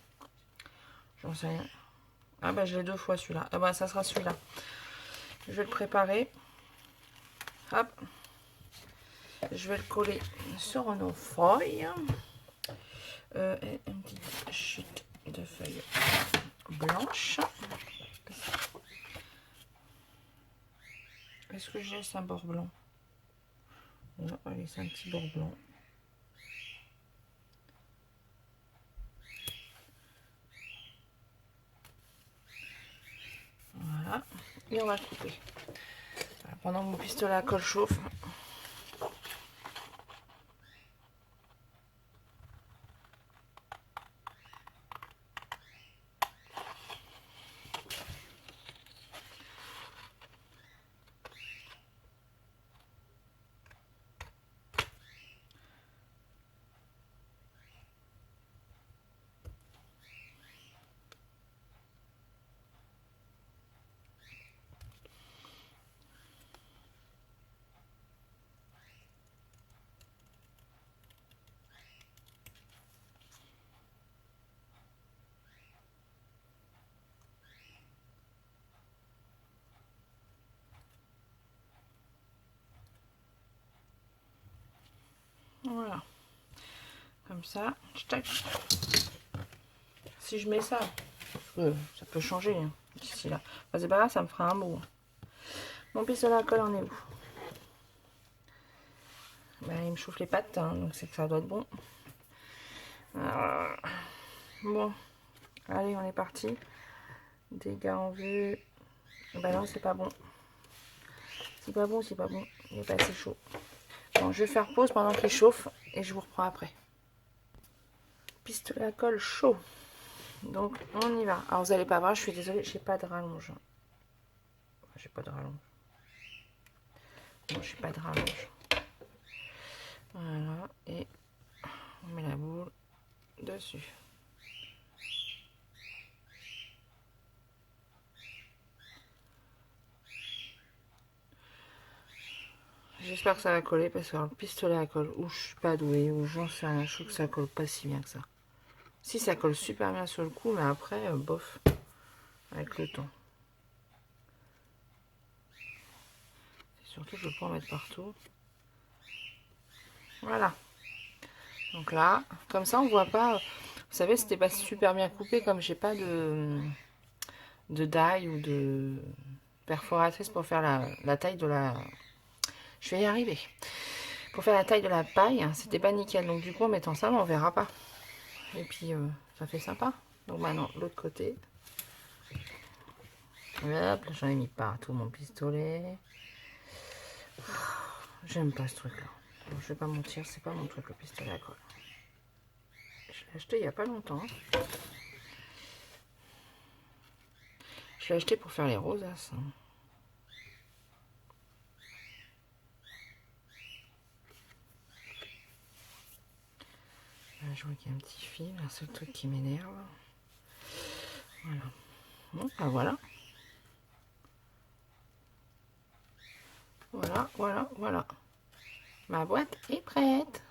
J'en sais rien. Ah bah je l'ai 2 fois celui-là. Ah bah ça sera celui-là. Je vais le préparer. Hop. Je vais le coller sur nos feuilles. Et une petite chute de feuilles blanches. Est-ce que j'ai un bord blanc? On va laisser un petit bord blanc. Voilà. Et on va le couper. Voilà, pendant que mon pistolet à colle chauffe. Voilà. Comme ça. Si je mets ça, ça peut changer hein, d'ici là. Enfin, c'est pas grave, ça me fera un mot. Mon pistolet à colle en est où? Ben, il me chauffe les pattes, hein, donc c'est que ça doit être bon. Bon, allez, on est parti. Dégâts en vue. Ben non, c'est pas bon. C'est pas bon, c'est pas bon. Il est pas assez chaud. Bon, je vais faire pause pendant qu'il chauffe et je vous reprends après. Pistolet à colle chaud. Donc, on y va. Alors, vous allez pas voir, je suis désolée, j'ai pas de rallonge. J'ai pas de rallonge. Non, j'ai pas de rallonge. Voilà, et on met la boule dessus. J'espère que ça va coller parce que le pistolet à colle, ou je suis pas douée, ou j'en sais rien, je trouve que ça colle pas si bien que ça. Si ça colle super bien sur le coup, mais après, bof, avec le temps. Et surtout, je ne veux pas en mettre partout. Voilà. Donc là, comme ça, on voit pas. Vous savez, c'était pas super bien coupé, comme j'ai pas de die ou de perforatrice pour faire la taille de la. Je vais y arriver. Pour faire la taille de la paille, c'était pas nickel. Donc du coup, en mettant ça, on verra pas. Et puis, ça fait sympa. Donc maintenant, l'autre côté. Hop, j'en ai mis partout mon pistolet. J'aime pas ce truc-là. Je vais pas mentir, c'est pas mon truc, le pistolet à colle. Je l'ai acheté il y a pas longtemps. Je l'ai acheté pour faire les rosaces. Là, je vois qu'il y a un petit fil, c'est le truc qui m'énerve. Voilà. Bon, ben voilà. Voilà, voilà, voilà. Ma boîte est prête.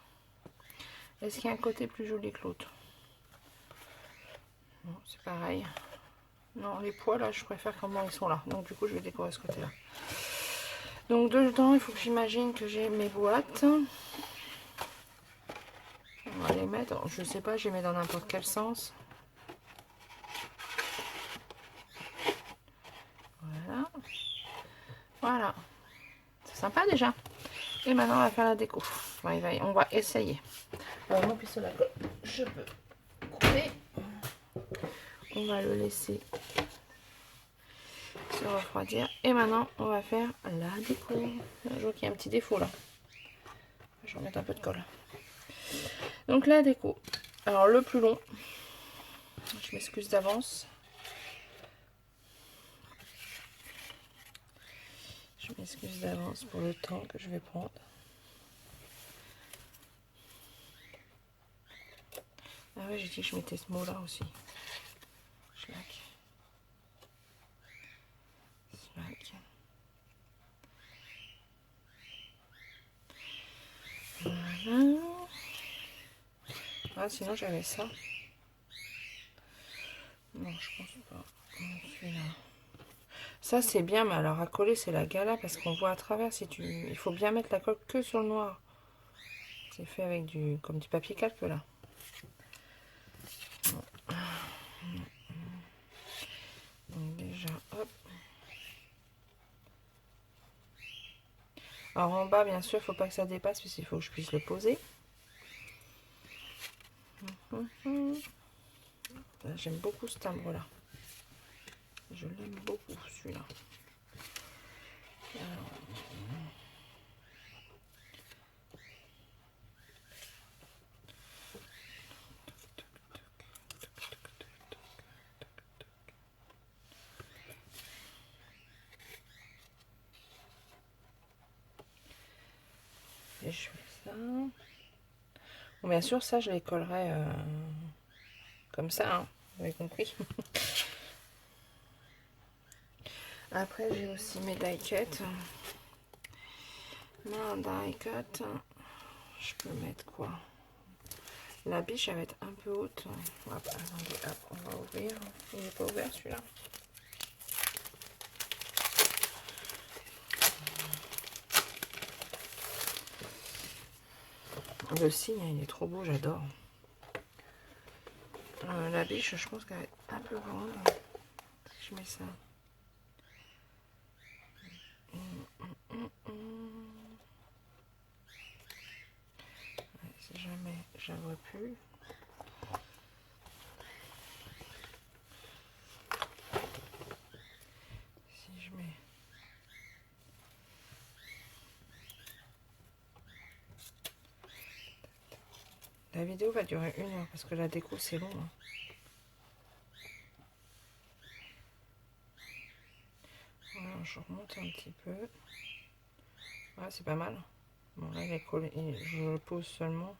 Est-ce qu'il y a un côté plus joli que l'autre? Non, c'est pareil. Non, les poids là, je préfère comment ils sont là. Donc du coup, je vais décorer ce côté-là. Donc dedans, il faut que j'imagine que j'ai mes boîtes. On va les mettre. Alors, je sais pas, je les mets dans n'importe quel sens. Voilà. Voilà. C'est sympa déjà. Et maintenant, on va faire la déco. On va essayer. Alors, mon pistolet à colle, je peux couper. On va le laisser sur refroidir. Et maintenant, on va faire la déco. Je vois qu'il y a un petit défaut là. Je vais remettre un peu de colle. Donc la déco. Alors le plus long, je m'excuse d'avance. Je m'excuse d'avance pour le temps que je vais prendre. Ah ouais, j'ai dit que je mettais ce mot là aussi. Schlack. Schlack. Voilà. Ah, sinon j'avais ça. Non, je pense pas. Celui-là. Ça c'est bien, mais alors à coller c'est la gala parce qu'on voit à travers. Si tu, il faut bien mettre la colle que sur le noir. C'est fait avec du, comme du papier calque là. Donc déjà, hop. Alors en bas, bien sûr, il ne faut pas que ça dépasse puisqu'il faut que je puisse le poser. J'aime beaucoup ce timbre là. Je l'aime beaucoup celui-là. Et je fais ça. Bon, bien sûr, ça, je les collerai comme ça, hein, vous avez compris. Après, j'ai aussi mes die cuts. Là, die cut, je peux mettre quoi? La biche, elle va être un peu haute. Hop, attendez, hop, on va ouvrir. Il n'est pas ouvert celui-là. Le signe, il est trop beau, j'adore. La biche, je pense qu'elle va être un peu grande. Si je mets ça. Ouais, si jamais je la vois plus. Si je mets... La vidéo va durer 1 heure parce que la déco c'est long. Hein. Voilà, je remonte un petit peu. Ouais, c'est pas mal. Bon, là, il est collé. Je le pose seulement.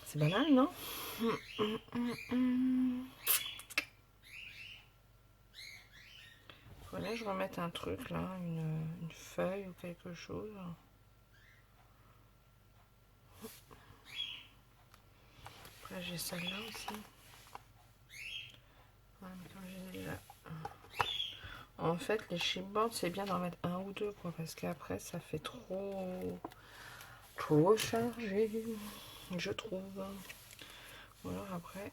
C'est pas mal, non? Faudrait que je remette un truc là, une feuille ou quelque chose. Après, j'ai celle-là aussi. Ouais, mais comme j'ai déjà... En fait, les chipboards, c'est bien d'en mettre un ou deux, quoi, parce qu'après, ça fait trop chargé, je trouve. Ou alors après,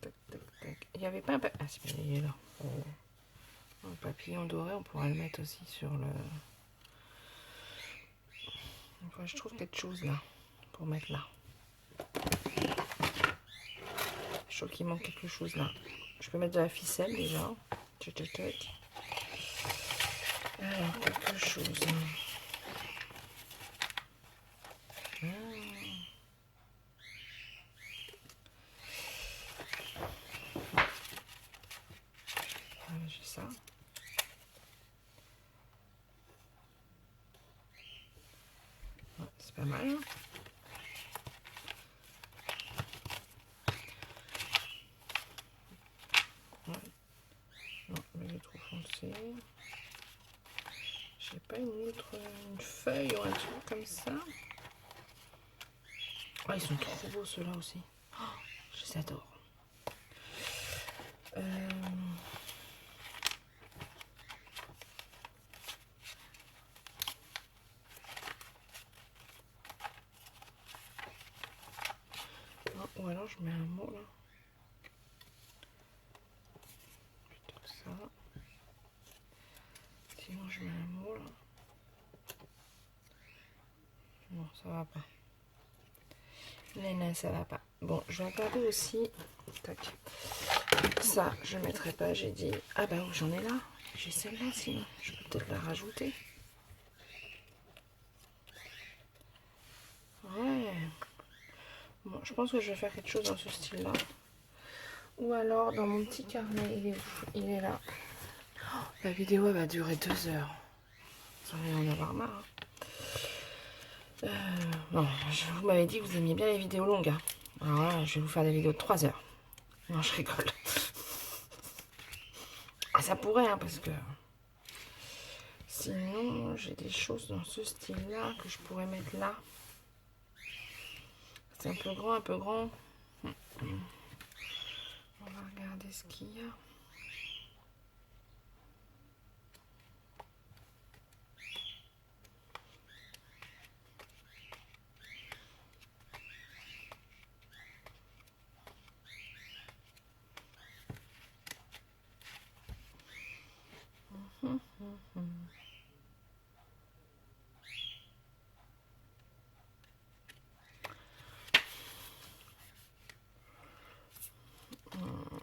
tac, tac, tac. Il n'y avait pas un papier. Ah, c'est bien, il est là. Oh. Un papillon doré, on pourra le mettre aussi sur le. Enfin, je trouve quelque chose là pour mettre là. Je trouve qu'il manque quelque chose là. Je peux mettre de la ficelle déjà. Alors, quelque chose. J'ai ça. Ouais, c'est pas mal. Ouais. Non, mais il est trop foncé. J'ai pas une feuille ou un truc comme ça. Oh, ils sont trop beaux ceux-là aussi. Oh, je les adore. Non, ou alors je mets un mot là. Plutôt que ça. Sinon je mets un mot là. Non, ça va pas. Les nains, ça va pas. Bon, je vais regarder aussi. Tac. Ça, je ne mettrai pas, j'ai dit. Ah bah oui, j'en ai là. J'ai celle-là, sinon. Je peux peut-être la rajouter. Ouais. Bon, je pense que je vais faire quelque chose dans ce style-là. Ou alors, dans mon petit carnet, il est là. Oh, la vidéo va durer 2 heures. Vous allez en avoir marre. Bon, vous m'avez dit que vous aimiez bien les vidéos longues. Hein. Alors là, je vais vous faire des vidéos de 3 heures. Non, je rigole. Ah, ça pourrait, hein, parce que... Sinon, j'ai des choses dans ce style-là que je pourrais mettre là. C'est un peu grand, un peu grand. On va regarder ce qu'il y a.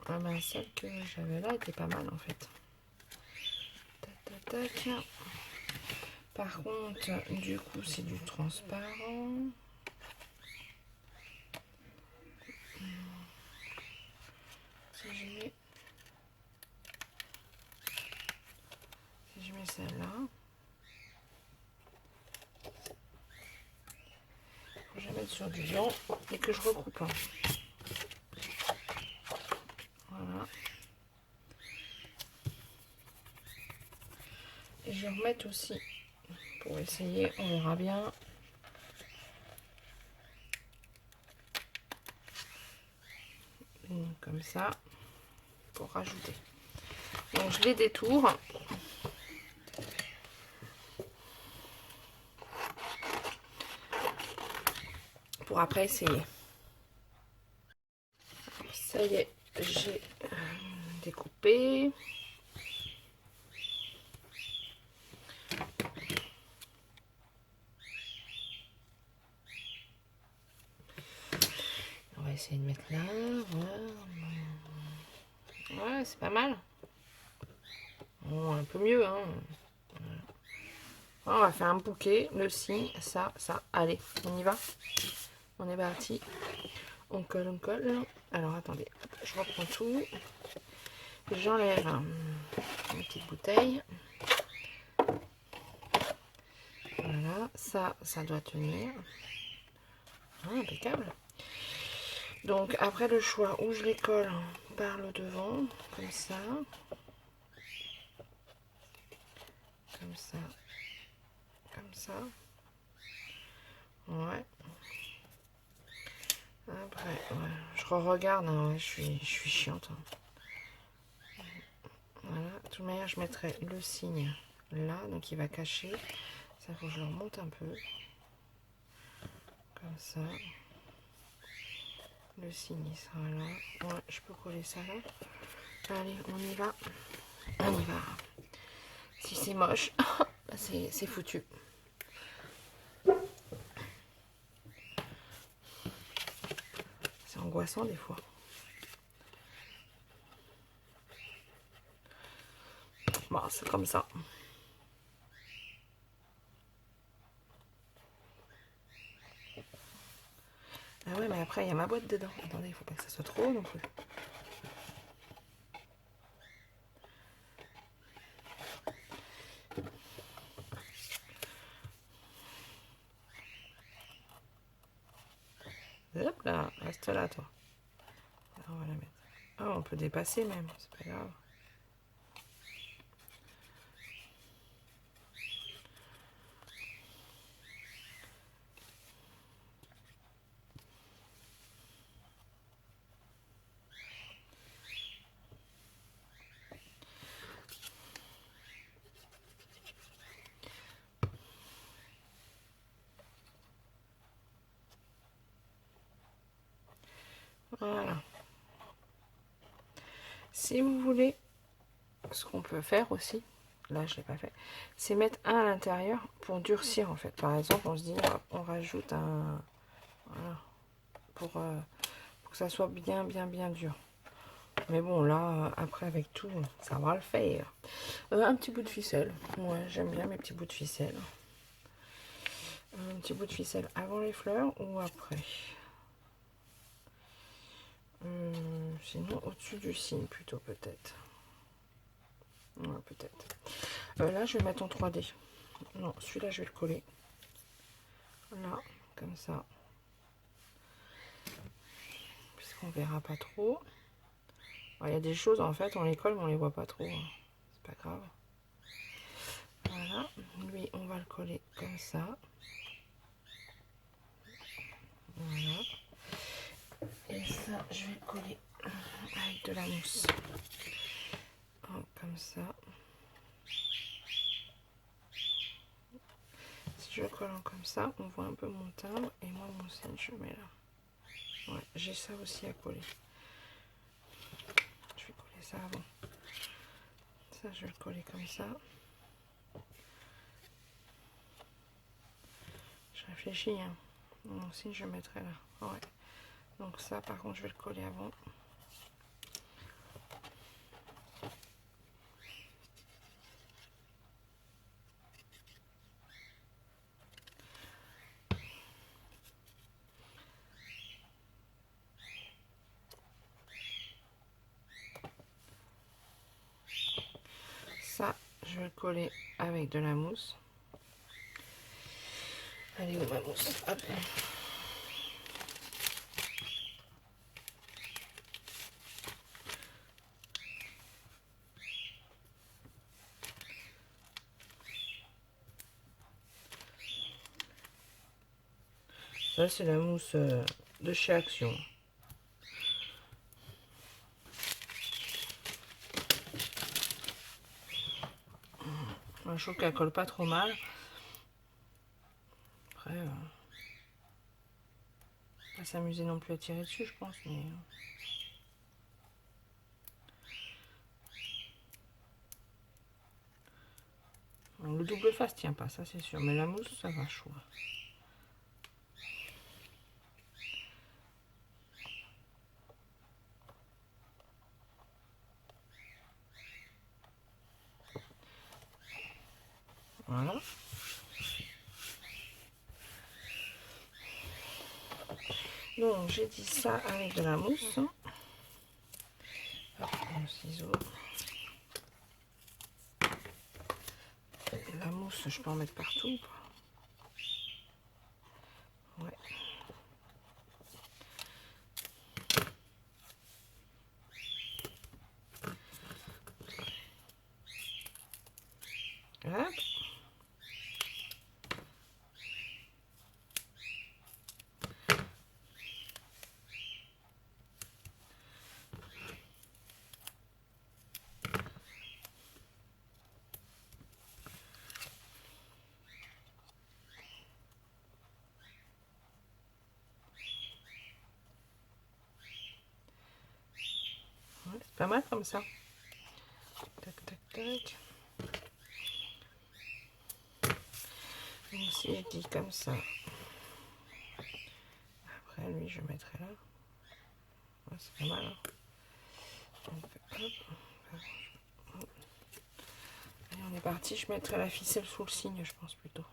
Ah ben, celle que j'avais là était pas mal en fait. Tac, tac, tac. Par contre, du coup, c'est du transparent. Si je mets celle-là, je vais mettre sur du blanc et que je recoupe. Voilà. Et je vais remettre aussi pour essayer, on verra bien. Comme ça, pour rajouter. Donc je les détourne. Pour après essayer. Alors, ça y est, j'ai découpé. On va essayer de mettre là. Voilà. Ouais, c'est pas mal. Bon, un peu mieux, hein. Voilà. On va faire un bouquet, le signe, ça, ça. Allez, on y va. On est parti. On colle, on colle. Alors, attendez, je reprends tout. J'enlève une petite bouteille. Voilà, ça doit tenir. Ah, impeccable. Donc, après le choix où je les colle par le devant, comme ça. Comme ça. Comme ça. Ouais. Après, ouais, je re-regarde, hein, ouais, je suis chiante. Hein. Voilà, de toute manière, je mettrai le signe là, donc il va cacher. Ça, faut que je le remonte un peu. Comme ça. Le signe, il sera là. Ouais, je peux coller ça là. Allez, on y va. On y va. Si c'est moche, c'est foutu. C'est angoissant des fois. Bon, c'est comme ça. Ah ouais, mais après, il y a ma boîte dedans. Attendez, il faut pas que ça soit trop haut non plus. Hop là, reste là, toi. Là, on va la mettre. Ah, on peut dépasser même, c'est pas grave. Voilà. Si vous voulez, ce qu'on peut faire aussi, là je l'ai pas fait, c'est mettre un à l'intérieur pour durcir en fait. Par exemple, on se dit, on rajoute un, voilà, pour que ça soit bien dur. Mais bon, là, après avec tout, ça va le faire. Un petit bout de ficelle. Ouais, j'aime bien mes petits bouts de ficelle. Un petit bout de ficelle avant les fleurs ou après? Sinon, au-dessus du cygne plutôt, peut-être. Ouais, peut-être. Là, je vais mettre en 3D. Non, celui-là, je vais le coller. Là, comme ça. Puisqu'on verra pas trop. Il y a des choses, en fait, on les colle, mais on les voit pas trop. Hein. C'est pas grave. Voilà. Lui, on va le coller comme ça. Voilà. Et ça, je vais le coller avec de la mousse. Comme ça. Si je colle comme ça, on voit un peu mon timbre. Et moi, mon signe, je mets là. Ouais, j'ai ça aussi à coller. Je vais coller ça avant. Ça, je vais le coller comme ça. Je réfléchis, hein. Mon signe, je mettrai là. Ouais. Donc ça, par contre, je vais le coller avant. Ça, je vais le coller avec de la mousse. Allez, où ma mousse? Hop. Ça, c'est la mousse de chez Action. Je trouve qu'elle colle pas trop mal. Après, pas s'amuser non plus à tirer dessus, je pense. Mais le double face tient pas, ça c'est sûr. Mais la mousse, ça va chaud. Voilà. Donc j'ai dit ça avec de la mousse. Hop, mon ciseau. La mousse, je peux en mettre partout. Ouais. Hop. Ouais, c'est pas mal comme ça. Tac, tac, tac. Donc si je dis comme ça. Après, lui, je mettrai là. Ouais, c'est pas mal. Hein. Donc, hop. Allez, on est parti. Je mettrai la ficelle sous le signe, je pense plutôt.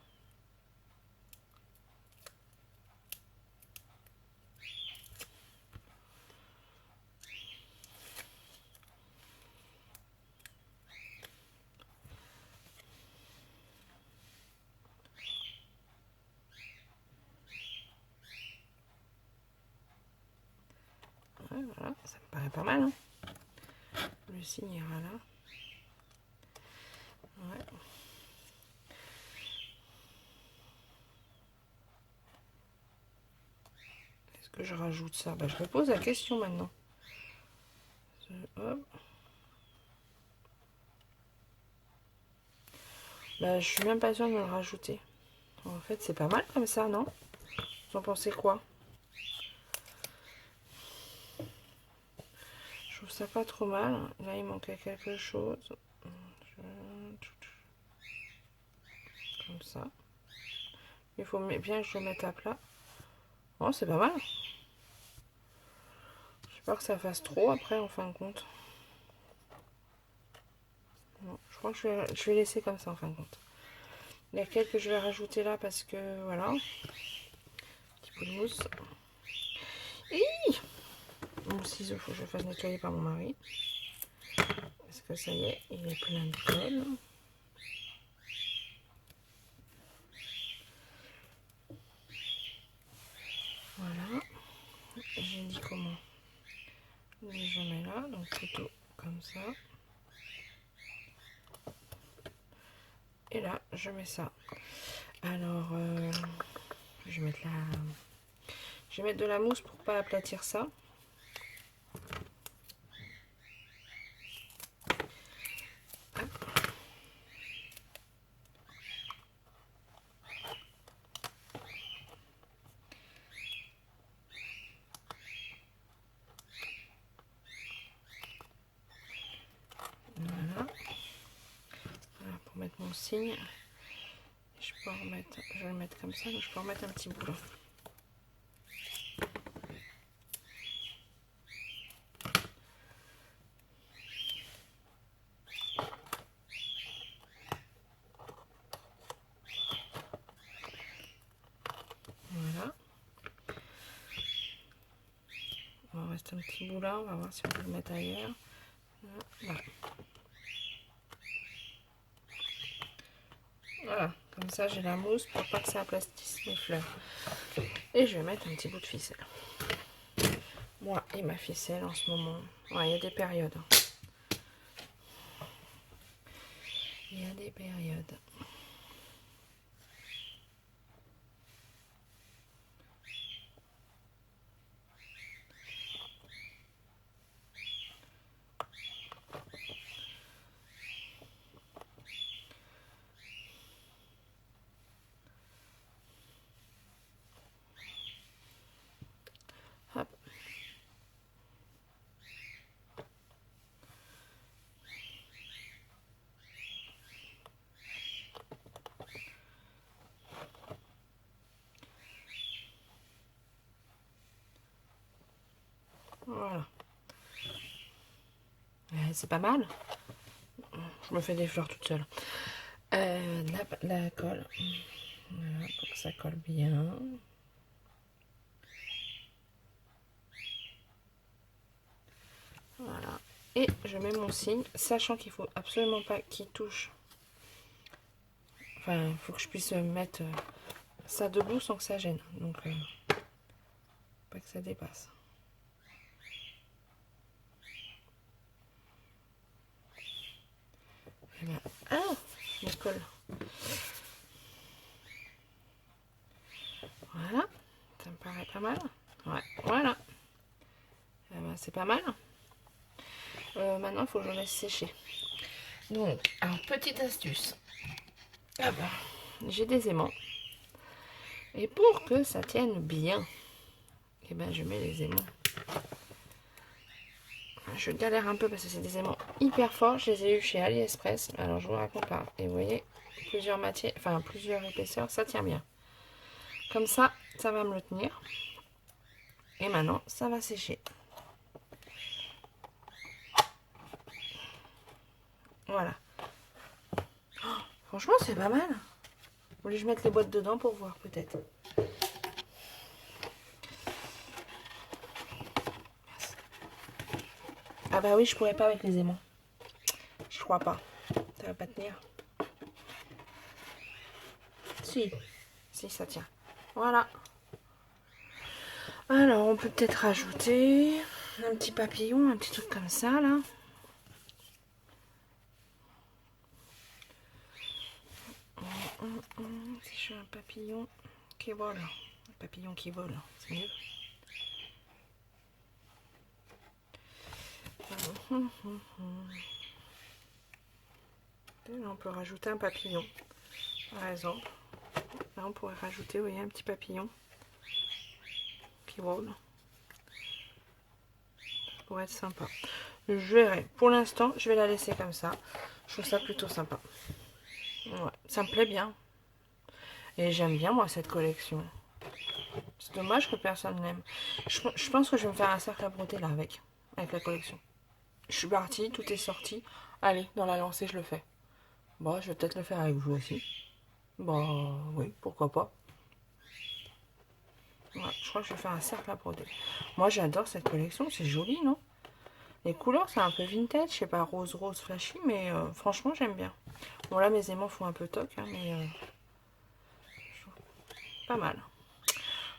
Ouais, voilà, ça me paraît pas mal. Hein. Le signe ira là. Ouais. Est-ce que je rajoute ça? Bah, je me pose la question maintenant. Hop. Bah, je suis même pas sûre de me le rajouter. En fait, c'est pas mal comme ça, non? Vous en pensez quoi? Je trouve ça pas trop mal. Là, il manquait quelque chose. comme ça. Il faut bien que je le mette à plat. Oh, c'est pas mal. J'ai peur que ça fasse trop après en fin de compte. Bon, je crois que je vais laisser comme ça en fin de compte. Il y a quelques que je vais rajouter là parce que voilà. Un petit peu de mousse. Mon ciseau, il faut que je fasse nettoyer par mon mari. Parce que ça y est, il est plein de colle. Voilà. J'ai dit comment je mets là, donc plutôt comme ça. Et là, je mets ça. Alors, je vais mettre de la mousse pour pas aplatir ça. Voilà. Voilà, pour mettre mon signe. Je vais le mettre comme ça, donc je peux remettre un petit boulon. Voilà. Il va rester un petit bout là, on va voir si on peut le mettre ailleurs. Voilà. Voilà, comme ça j'ai la mousse pour pas que ça aplatisse mes fleurs. Et je vais mettre un petit bout de ficelle. Moi et ma ficelle en ce moment. Ouais, il y a des périodes. Il y a des périodes. Hop. Voilà. C'est pas mal. Je me fais des fleurs toute seule. La colle. Voilà, pour que ça colle bien. Voilà. Et je mets mon signe, sachant qu'il faut absolument pas qu'il touche. Enfin, il faut que je puisse mettre ça debout sans que ça gêne. Donc, pas que ça dépasse. Et ben, ah, je me colle. Voilà, ça me paraît pas mal. Ouais, voilà. Eh ben, c'est pas mal. Maintenant, il faut que je le laisse sécher. Donc, alors, petite astuce. Ah ben, j'ai des aimants. Et pour que ça tienne bien, eh ben, je mets les aimants. Je galère un peu parce que c'est des aimants hyper forts. Je les ai eu chez AliExpress. Alors, je vous raconte pas. Et vous voyez, plusieurs matières, enfin, plusieurs épaisseurs, ça tient bien. Comme ça, ça va me le tenir. Et maintenant, ça va sécher. Voilà. Oh, franchement, c'est pas mal. Vous voulez que je mette les boîtes dedans pour voir peut-être. Ah bah oui, je pourrais pas avec les aimants. Je crois pas. Ça va pas tenir. Si. Si, ça tient. Voilà. Alors, on peut peut-être rajouter un petit papillon, un petit truc comme ça, là. Si je fais un papillon qui vole. Un papillon qui vole, c'est mieux. Là, on peut rajouter un papillon, par exemple. Là, on pourrait rajouter, vous voyez, un petit papillon qui vole. Ça pourrait être sympa. Je verrai. Pour l'instant, je vais la laisser comme ça. Je trouve ça plutôt sympa. Ouais, ça me plaît bien. Et j'aime bien, moi, cette collection. C'est dommage que personne n'aime. Je pense que je vais me faire un cercle à broder, là, avec la collection. Je suis partie, tout est sorti. Allez, dans la lancée, je le fais. Bon, je vais peut-être le faire avec vous aussi. Bon, oui, pourquoi pas. Ouais, je crois que je vais faire un cercle à broder. Moi, j'adore cette collection, c'est joli, non? Les couleurs, c'est un peu vintage, je sais pas, rose flashy, mais franchement, j'aime bien. Bon, là, mes aimants font un peu toc, hein, mais pas mal.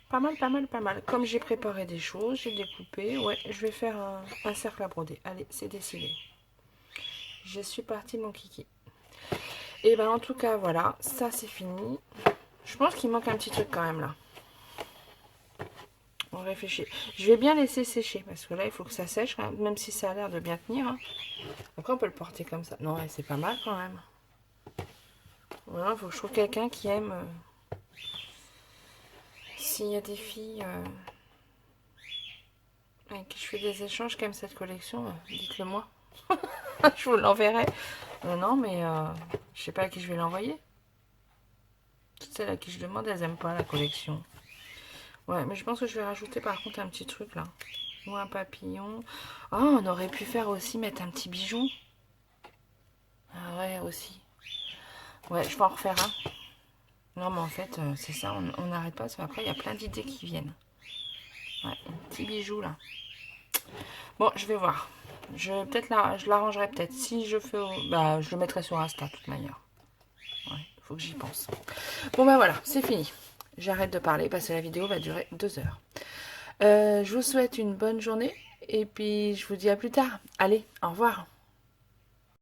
Pas mal, pas mal, pas mal. Comme j'ai préparé des choses, j'ai découpé. Ouais, je vais faire un cercle à broder. Allez, c'est décidé. Je suis partie, mon kiki. Et ben, en tout cas, voilà, ça, c'est fini. Je pense qu'il manque un petit truc quand même, là. On réfléchit. Je vais bien laisser sécher, parce que là, il faut que ça sèche, hein, même si ça a l'air de bien tenir. Hein. Après, on peut le porter comme ça. Non, ouais, c'est pas mal, quand même. Voilà, il faut que je trouve quelqu'un qui aime... S'il y a des filles avec qui je fais des échanges qui aiment cette collection, dites-le moi. Je vous l'enverrai. Non, mais je sais pas à qui je vais l'envoyer. Toutes celles à qui je demande, elles aiment pas la collection. Ouais, mais je pense que je vais rajouter par contre un petit truc là. Ou un papillon. Oh, on aurait pu faire aussi mettre un petit bijou. Ah ouais, aussi. Ouais, je vais en refaire un. Non, mais en fait, c'est ça, on n'arrête pas. Parce qu'après, il y a plein d'idées qui viennent. Ouais, un petit bijou là. Bon, je vais voir. Je l'arrangerai peut-être. Si je fais... Bah, je le mettrai sur Insta, de toute manière. Ouais, faut que j'y pense. Bon, bah voilà, c'est fini. J'arrête de parler parce que la vidéo va durer 2 heures. Je vous souhaite une bonne journée. Et puis, je vous dis à plus tard. Allez, au revoir.